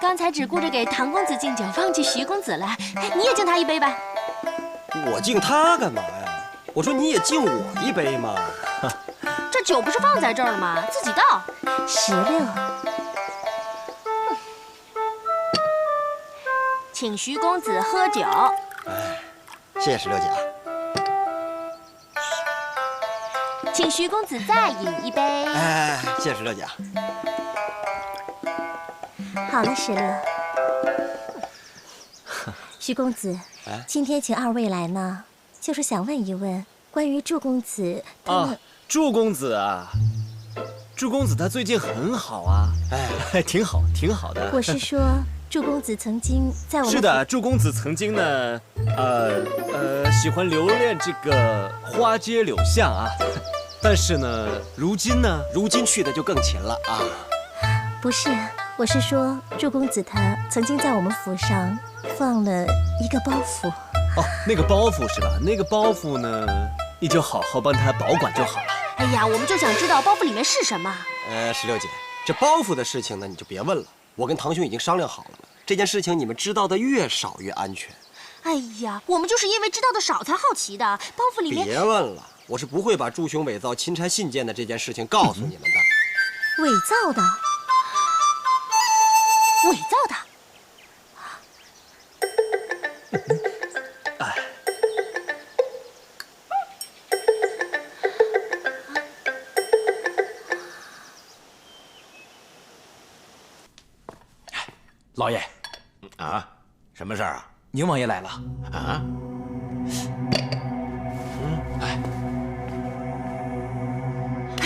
刚才只顾着给唐公子敬酒，忘记徐公子了。你也敬他一杯吧。我敬他干嘛呀？我说你也敬我一杯嘛。这酒不是放在这儿吗？自己倒。16，请徐公子喝酒。谢谢16姐啊。请徐公子再饮一杯。谢谢16姐啊。好了，16。徐公子，今天请二位来呢，就是想问一问关于祝公子他们。祝公子啊，祝公子他最近很好啊，挺好，挺好的。我是说，祝公子曾经在我们……是的，祝公子曾经呢，喜欢留恋这个花街柳巷啊，但是呢，如今去的就更勤了啊。不是，我是说，祝公子他曾经在我们府上放了一个包袱。哦，那个包袱是吧？那个包袱呢，你就好好帮他保管就好了。哎呀，我们就想知道包袱里面是什么。16姐，这包袱的事情呢，你就别问了。我跟堂兄已经商量好了，这件事情你们知道的越少越安全。哎呀，我们就是因为知道的少才好奇的。包袱里面……别问了，我是不会把祝兄伪造钦差信件的这件事情告诉你们的。伪造的？伪造的？老爷，啊，什么事儿啊？宁王爷来了。啊？哎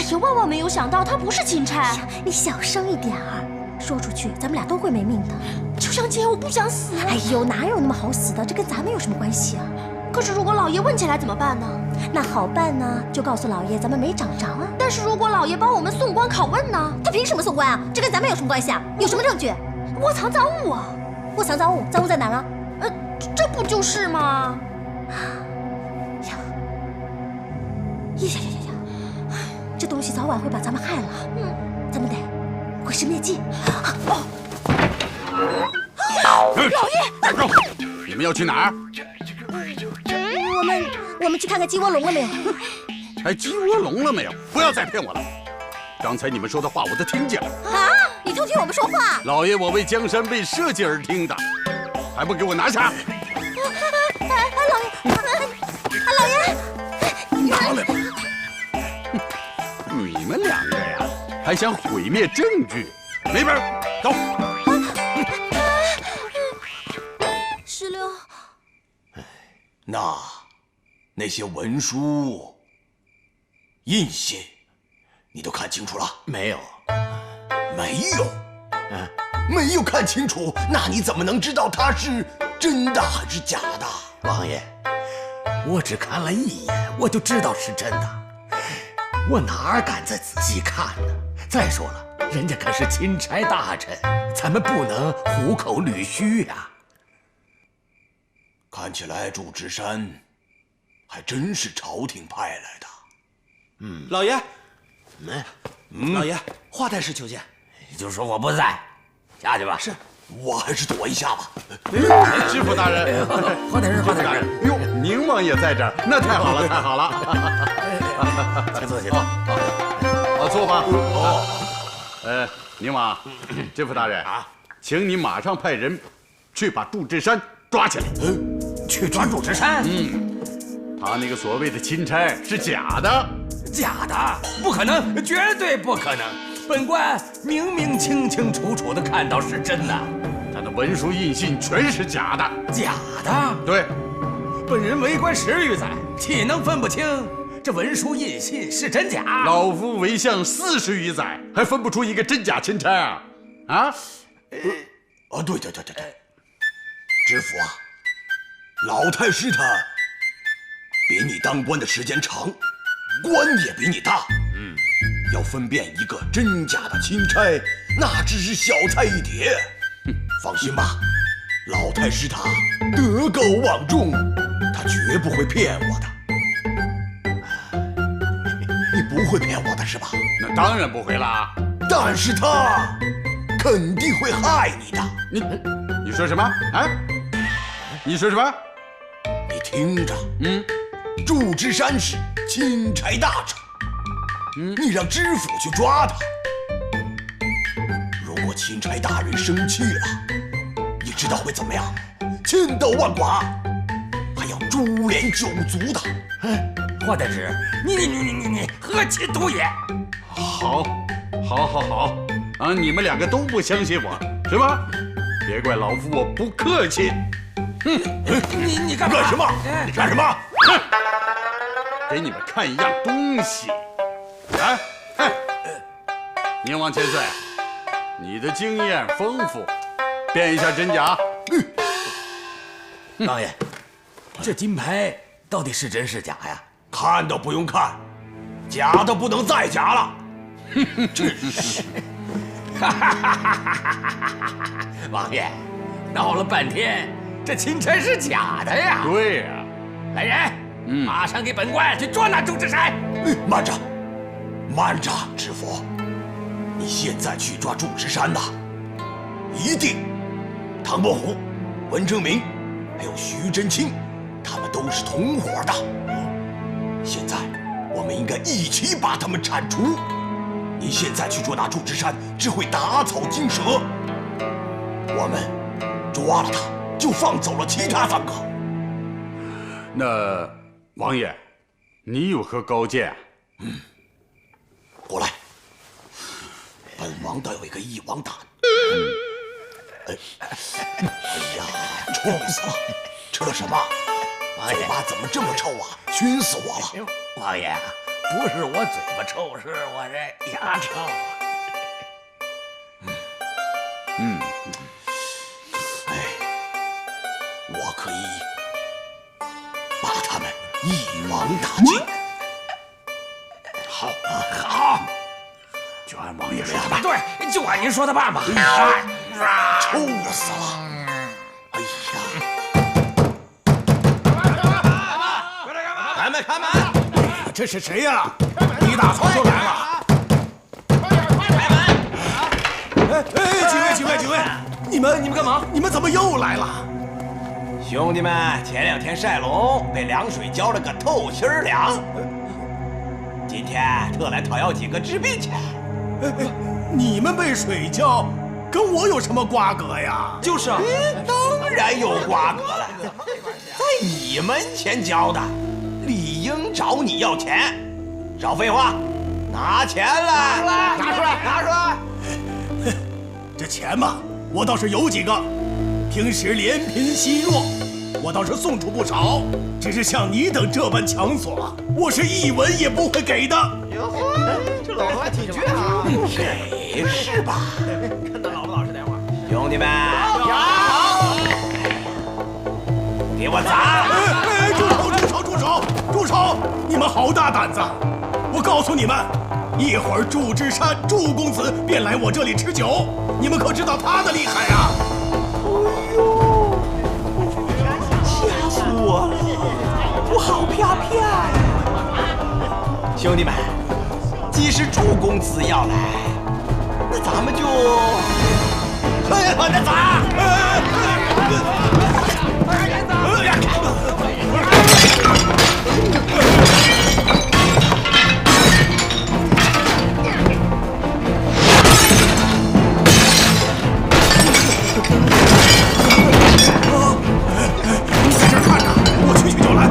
呀，万万没有想到他不是钦差。你小声一点儿，说出去咱们俩都会没命的。秋香姐，我不想死。哎呦，哪有那么好死的？这跟咱们有什么关系啊？可是如果老爷问起来怎么办呢？那好办呢，就告诉老爷咱们没找着啊。但是如果老爷帮我们送官拷问呢？他凭什么送官啊？这跟咱们有什么关系啊？有什么证据？窝藏赃物啊！窝藏赃物，赃物在哪儿啊？这不就是吗？呀，这东西早晚会把咱们害了。咱们得毁尸灭迹。老爷，站住！你们要去哪儿？我们去看看鸡窝笼了没有？鸡窝笼了没有？不要再骗我了！刚才你们说的话我都听见了。啊！你偷听我们说话？老爷，我为江山被社稷而听的，还不给我拿下！老爷，拿来吧！你们两个呀，还想毁灭证据？没门！走！16，那些文书、印信，你都看清楚了？没有，没有看清楚，那你怎么能知道它是真的还是假的？王爷，我只看了一眼，我就知道是真的，我哪敢再仔细看呢？再说了，人家可是钦差大臣，咱们不能虎口履虚呀。看起来祝枝山还真是朝廷派来的。老爷，老爷，华太师求见。就说我不在，下去吧。是，我还是躲一下吧。知府大人，华太师，华太师，哟，宁王爷在这儿，那太好了，太好了。请坐，请坐。好，坐吧。宁王，知府大人啊，请你马上派人去把祝枝山抓起来。去抓祝枝山？他那个所谓的钦差是假的。假的？不可能，绝对不可能！本官明明清清楚楚的看到是真的。他的文书印信全是假的。假的？对。本人为官10余载，岂能分不清这文书印信是真假？老夫为相40余载，还分不出一个真假钦差啊！啊？对，知府啊，老太师他比你当官的时间长，官也比你大。要分辨一个真假的钦差，那只是小菜一碟。放心吧，老太师他德高望重，他绝不会骗我的。你不会骗我的是吧？那当然不会啦。但是他肯定会害你的。你说什么？啊？你说什么？你听着，祝枝山是钦差大臣，你让知府去抓他。如果钦差大人生气了，你知道会怎么样？千刀万剐，还要株连九族的。华太师，你何其毒也！好，啊，你们2个都不相信我，是吧？别怪老夫我不客气。你干嘛？干什么？你干什么？哼！给你们看一样东西。来，宁王千岁，你的经验丰富，辨一下真假。王爷，这金牌到底是真是假呀？看都不用看，假的不能再假了。真是！王爷，闹了半天，这钦差是假的呀？对呀。来人，马上给本官去捉拿祝枝山。慢着，知府，你现在去抓祝枝山呐，一定唐伯虎、文征明，还有徐真卿，他们都是同伙的。现在我们应该一起把他们铲除。你现在去捉拿祝枝山，只会打草惊蛇。我们抓了他，就放走了其他3个。那王爷，你有何高见啊？过来，本王倒有一个一网打。哎呀，臭死了！吃了什么？嘴巴怎么这么臭啊？熏死我了！王爷，不是我嘴巴臭，是我这牙臭。我可以把他们一网打尽。好，就按王爷说的办。对，就按您说的办吧。臭死了！哎呀！开门！这是谁呀？一大早就来了！几位，你们干嘛？你们怎么又来了？兄弟们，前2天晒龙被凉水浇了个透心凉，今天特来讨要几个治病钱。你们被水浇，跟我有什么瓜葛呀？就是啊，当然有瓜葛了，在你门前浇的，理应找你要钱。少废话，拿钱来！拿出来！这钱嘛，我倒是有几个，平时连贫惜弱，我倒是送出不少。只是像你等这般强索，我是1文也不会给的。哟呵，这老头还挺倔啊！给是吧？看他老不老实点会儿。兄弟们，给我砸！住手！你们好大胆子！我告诉你们，一会儿祝枝山祝公子便来我这里吃酒，你们可知道他的厉害呀？哎呦，吓死我了！我好怕呀！兄弟们，既是祝公子要来，那咱们就……哎呀，那咋？你在这看着，我去就来。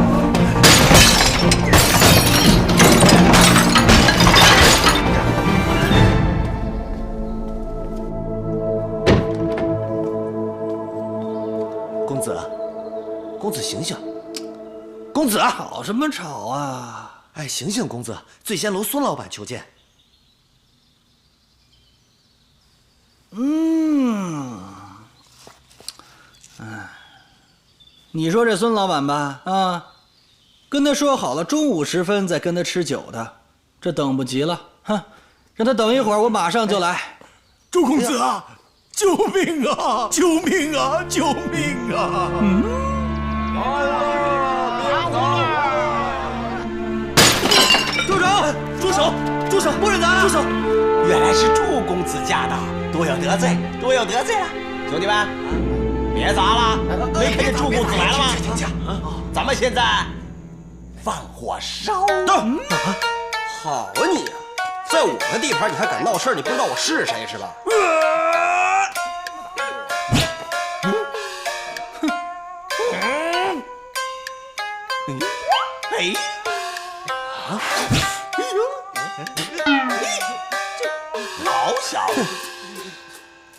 公子醒醒！公子，吵什么吵啊？哎，醒醒，公子！醉仙楼孙老板求见。你说这孙老板吧，啊，跟他说好了中午时分再跟他吃酒的，这等不及了，哼，让他等一会儿，我马上就来。周公子啊，救命啊！救命啊！救命啊！住手！住手！住手！不准砸！住手！原来是祝公子驾到，多有得罪，多有得罪了。兄弟们，别砸了，没看见祝公子来了吗？咱们现在放火烧。好啊你，在我的地盘你还敢闹事儿？你不知道我是谁是吧？哎，老小子，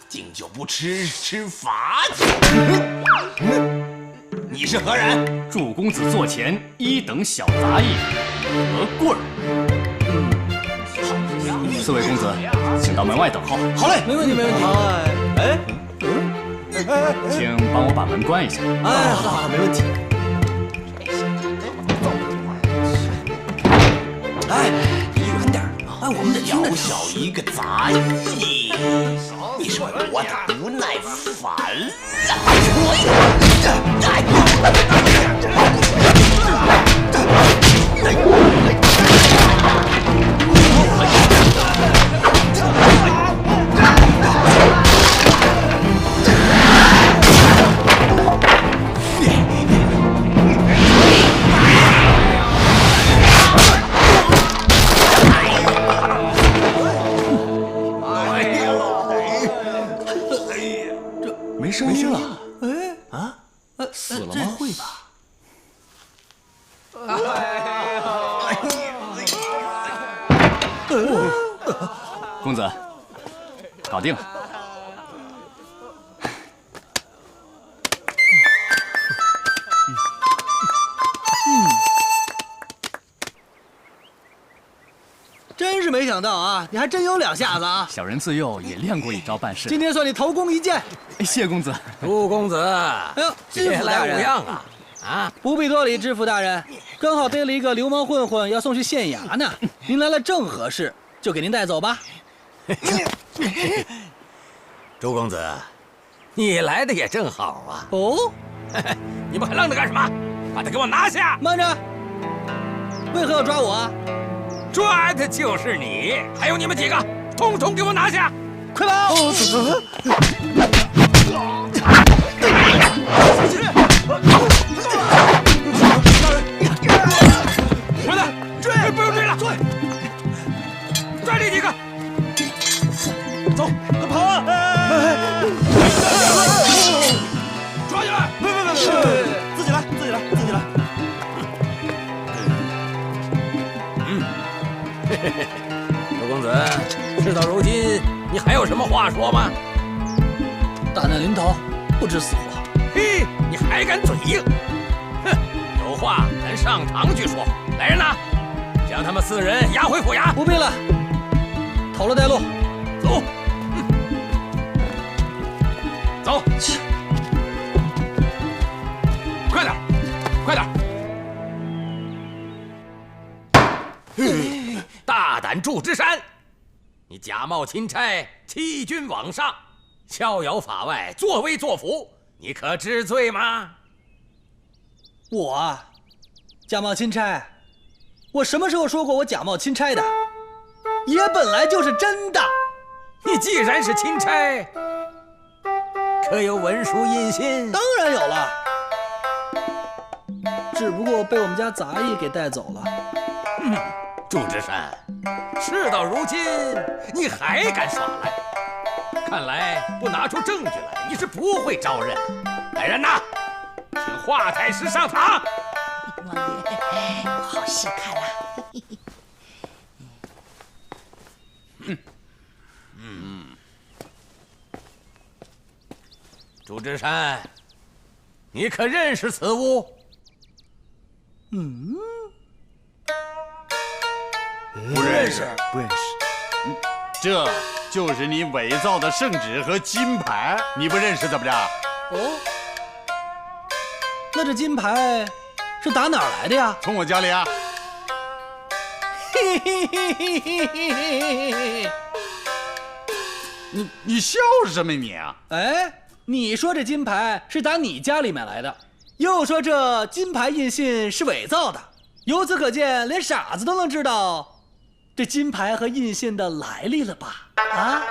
敬酒不吃吃罚酒。你是何人？祝公子座前1等小杂役何贵儿。好，四位公子，请到门外等候。好嘞，没问题，没问题。请帮我把门关一下。哎，好，没问题。哎，离远点儿！哎，我们得听着。小小一个杂役，你说我不耐烦没声音了。哎啊，死了吗？会吧。公子，搞定了。真是没想到啊，你还真有两下子啊！小人自幼也练过一招办事。今天算你头功一件。谢公子。祝公子，哎呦，知府大人，别来无恙啊！啊，不必多礼，知府大人，刚好逮了一个流氓混混要送去县衙呢，您来了正合适，就给您带走吧。周公子，你来的也正好啊！哦，你们还愣着干什么？把他给我拿下！慢着，为何要抓我啊？抓的就是你，还有你们几个，统统给我拿下！快跑！儿子，追！不用追了，抓这几个！走，跑啊！抓起来！别，自己来，自己来，自己来。周公子，事到如今，你还有什么话说吗？大难临头，不知死活。嘿，你还敢嘴硬？哼，有话咱上堂去说。来人呐，将他们4人押回府衙。不必了，头了带路，走。走，快点，快点！大胆祝枝山，你假冒钦差，欺君罔上，逍遥法外，作威作福，你可知罪吗？我啊，假冒钦差，我什么时候说过我假冒钦差的？也本来就是真的。你既然是钦差，可有文书印信？当然有了，只不过被我们家杂役给带走了。祝枝山，事到如今你还敢耍赖？看来不拿出证据来，你是不会招认。来人呐，请华太师上堂。王爷，好戏看啊！祝枝山，你可认识此物？不认识，不认识。这就是你伪造的圣旨和金牌，你不认识怎么着？哦，那这金牌是打哪儿来的呀？从我家里啊。嘿嘿嘿嘿嘿嘿嘿！你笑什么你啊？哎，你说这金牌是打你家里面来的，又说这金牌印信是伪造的，由此可见，连傻子都能知道这金牌和印信的来历了吧？啊？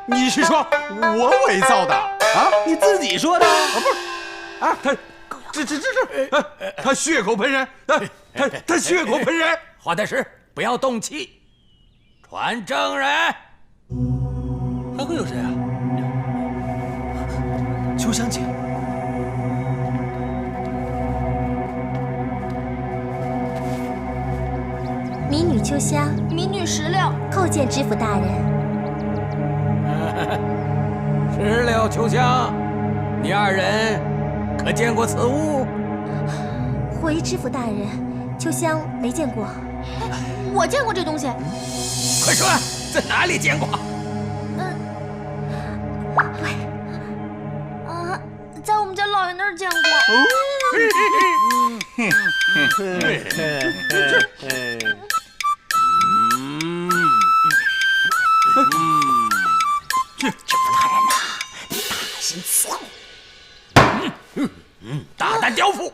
你是说我伪造的啊？你自己说的？啊，不是，啊，他血口喷人，他血口喷人。华太师，不要动气，传证人。还会有谁啊？秋香姐。民女秋香，民女石榴，叩见知府大人。石榴、秋香，你二人可见过此物？回知府大人，秋香没见过。我见过这东西。快说，在哪里见过？在我们家老爷那儿见过。知府大人呐，你大心慈苦，大胆刁妇，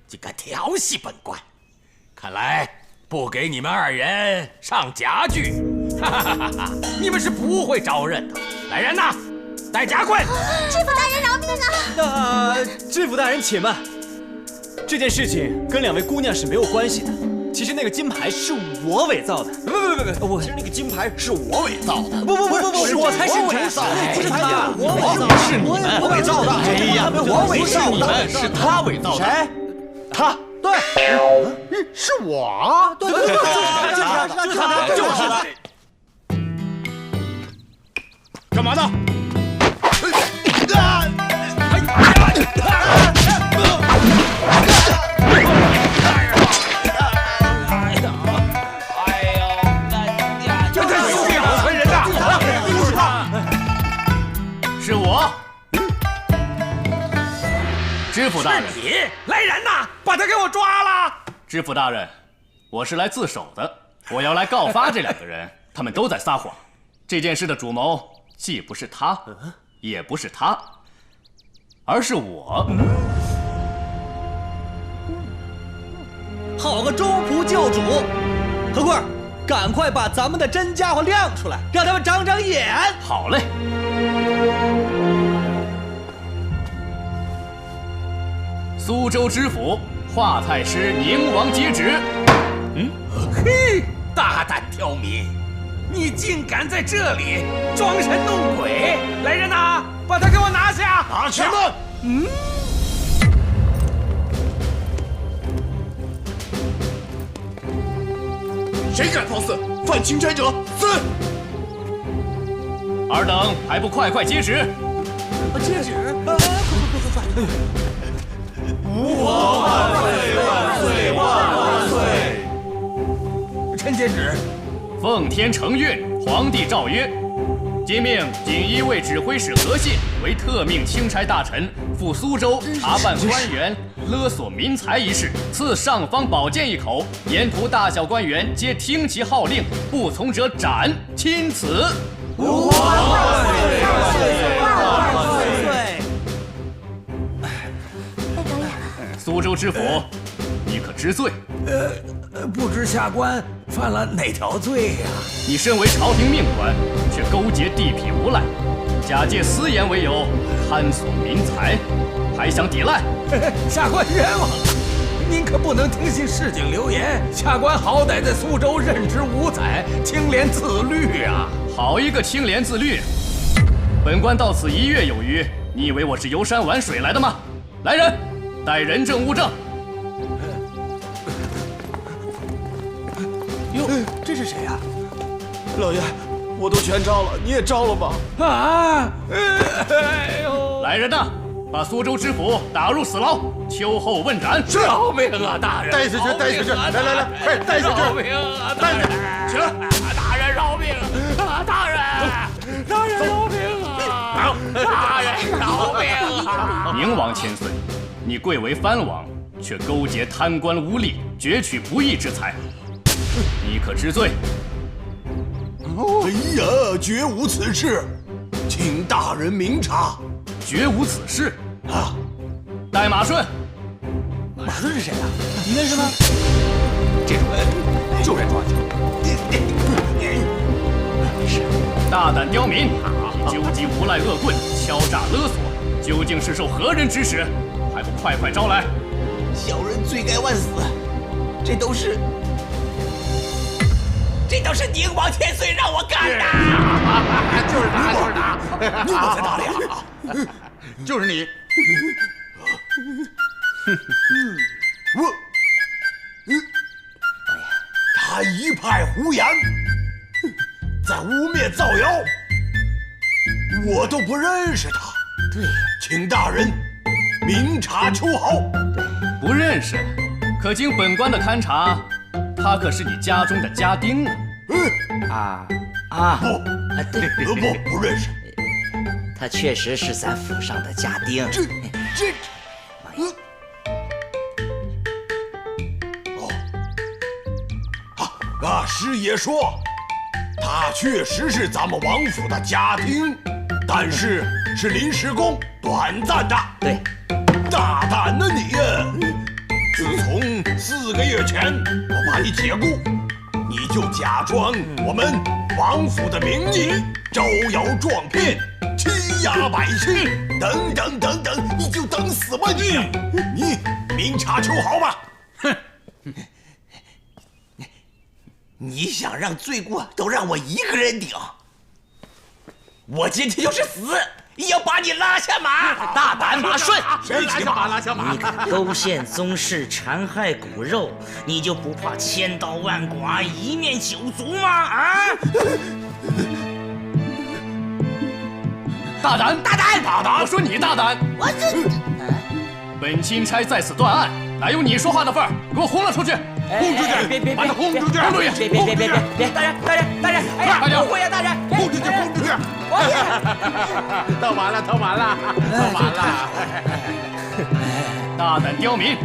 竟敢调戏本官！看来不给你们二人上夹具，你们是不会招认的。来人呐，带夹棍！知府大人饶命啊！知府大人且慢，这件事情跟两位姑娘是没有关系的。其实那个金牌是我伪造的。不，其实那个金牌是我伪造的。不，是我才是伪造的，不是他，是你们伪造的。哎呀，我伪造的，是他伪造的。谁？他。对，是我。对，就是他。干嘛呢？是我，知府大人。是你，来人呐，把他给我抓了！知府大人，我是来自首的，我要来告发这两个人，他们都在撒谎。这件事的主谋既不是他，也不是他，而是我。好个周仆救主！何贵，赶快把咱们的真家伙亮出来，让他们长长眼。好嘞。苏州知府华太师宁王接旨。嘿，大胆挑民，你竟敢在这里装神弄鬼！来人呐，把他给我拿下！拿去！谁敢放肆犯钦差者，死！尔等还不快快接旨！接旨！快！吾皇万岁万岁万岁！臣接旨。奉天承运，皇帝诏曰：今命锦衣卫指挥使何信为特命钦差大臣，赴苏州查办官员勒索民财一事，赐尚方宝剑一口。沿途大小官员皆听其号令，不从者斩。钦此。吾皇万岁万岁万岁！苏州州知府，你可知罪？不知下官犯了哪条罪呀？你身为朝廷命官，却勾结地痞无赖，假借私盐为由贪索民财，还想抵赖？下官冤枉！您可不能听信市井流言。下官好歹在苏州任职5载，清廉自律啊！好一个清廉自律！本官到此1月有余，你以为我是游山玩水来的吗？来人，带人证物证。哟，这是谁呀？老爷，我都全招了，你也招了吧？啊！哎呦！来人呐，把苏州知府打入死牢，秋后问斩。是饶命啊，大人！带下去，带下去！来来来，快带下去！饶命啊，大人！起来！大人饶命啊！大人！大人饶命啊！大人饶命啊！明王千岁，你贵为藩王，却勾结贪官污吏，攫取不义之财，你可知罪？哎呀，绝无此事，请大人明察。绝无此事啊！带马顺。马顺是谁啊？你认识吗？这种人就该抓起来。大胆刁民，纠集无赖恶棍，敲诈勒索，究竟是受何人指使？还不快快招来！小人罪该万死，这都是宁王千岁让我干的。就是他，就是他！你我在哪里啊？就是你！他一派胡言，在污蔑造谣，我都不认识他。对，请大人明察秋毫。不认识，可经本官的勘察，他可是你家中的家丁呢。不认识。他确实是咱府上的家丁。师爷说，他确实是咱们王府的家丁，但是是临时工，短暂的。对，大胆的你！自从4个月前我把你解雇，你就假装我们王府的名义，招摇撞骗，欺压百姓，等等等等，你就等死吧你！你明察秋毫吧！哼！你想让罪过都让我一个人顶，我今天就是死也要把你拉下马！大胆马顺，谁拉下马？拉下马！你可勾陷宗室，残害骨肉，你就不怕千刀万剐，一灭九族吗？啊！大胆！大胆！大胆！我说你大胆！我这……本钦差在此断案，哪有你说话的份儿？给我轰了出去！轰出去！别把他轰出去！轰出去！别！大人！哎呀，误会呀，大人！轰出去！轰出去！到晚了！大胆刁民，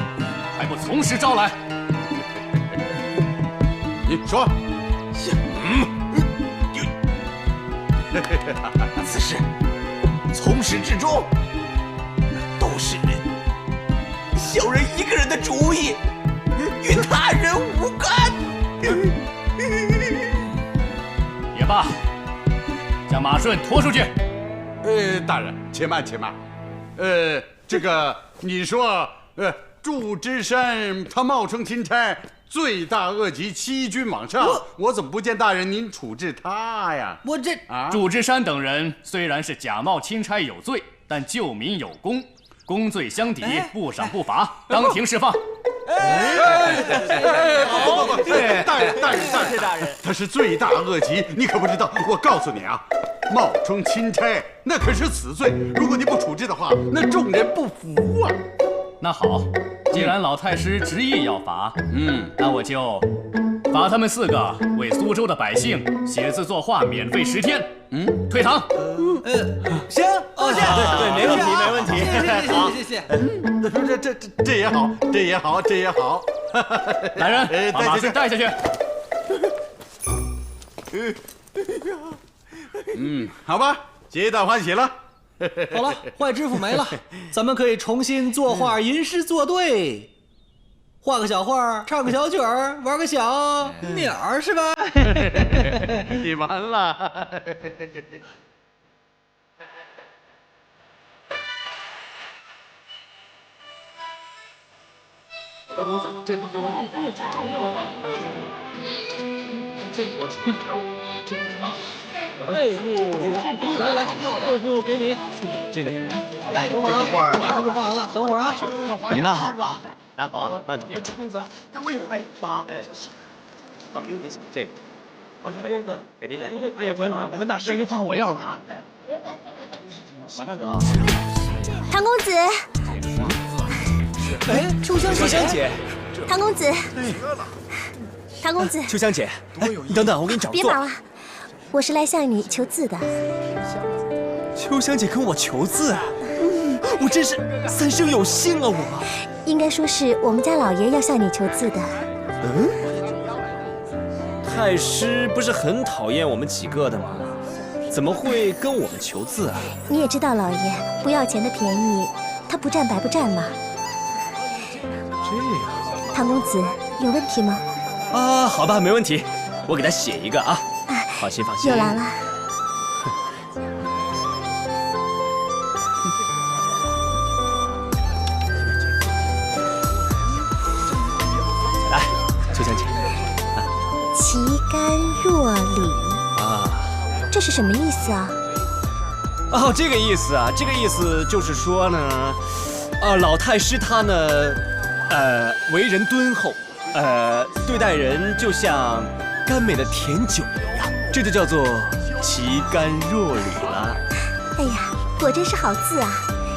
还不从实招来？你说，此事从始至终都是小人一个人的主意，与他人无干。也罢，将马顺拖出去。大人，且慢。这个你说，祝枝山他冒充钦差，罪大恶极，欺君罔上，我怎么不见大人您处置他呀？我这祝枝山等人虽然是假冒钦差有罪，但救民有功，功罪相抵，不赏不罚，当庭释放。不，大人，他是罪大恶极，你可不知道。我告诉你啊，冒充钦差那可是死罪，如果你不处置的话，那众人不服啊。那好，既然老太师执意要罚，那我就罚他们4个为苏州的百姓写字作画，免费10天。退堂。行，对，没问题。谢谢。这也好。来人，把马顺带下去。好吧，皆大欢喜了。好了，坏知府没了，咱们可以重新作画吟诗作对，画个小画，唱个小曲儿，玩个小鸟儿，是吧？你完了。来，我给你这个。来，等会儿啊，不放了，等会儿啊。你那好吧？那好，那你。这个。给你。哎呀，不用了，我们那是一放我要了。唐公子。哎，秋香姐。唐公子。唐公子。秋香姐，你等等，我给你找个座。别忙了，我是来向你求字的。秋香姐跟我求字啊！我真是三生有幸啊！我应该说是我们家老爷要向你求字的。太师不是很讨厌我们几个的吗？怎么会跟我们求字啊？你也知道，老爷不要钱的便宜，他不占白不占嘛。这样，唐公子有问题吗？啊，好吧，没问题，我给他写一个啊。放心放心。又来了。来，秋香姐。旗杆若履啊，这是什么意思啊？哦，这个意思啊，这个意思就是说呢，老太师他呢，为人敦厚，对待人就像甘美的甜酒一样，这就叫做旗杆若履了。哎呀，果真是好字啊！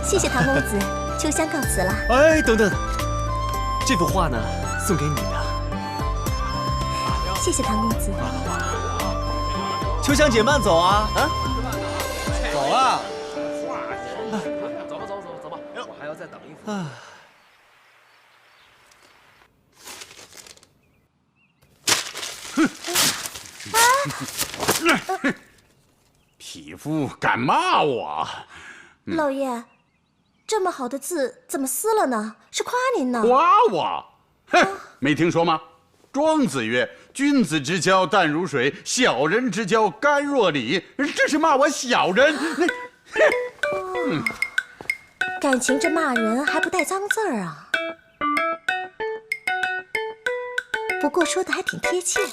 谢谢唐公子，秋香告辞了。哎，等等，这幅画呢，送给你的。谢谢唐公子。秋香姐慢走啊！啊，走啊！走吧，我还要再等一会儿。匹夫敢骂我！老爷，这么好的字怎么撕了呢？是夸您呢。夸我？哼，没听说吗？庄子曰：“君子之交淡如水，小人之交甘若醴。”这是骂我小人。感情这骂人还不带脏字儿啊？不过说的还挺贴切的。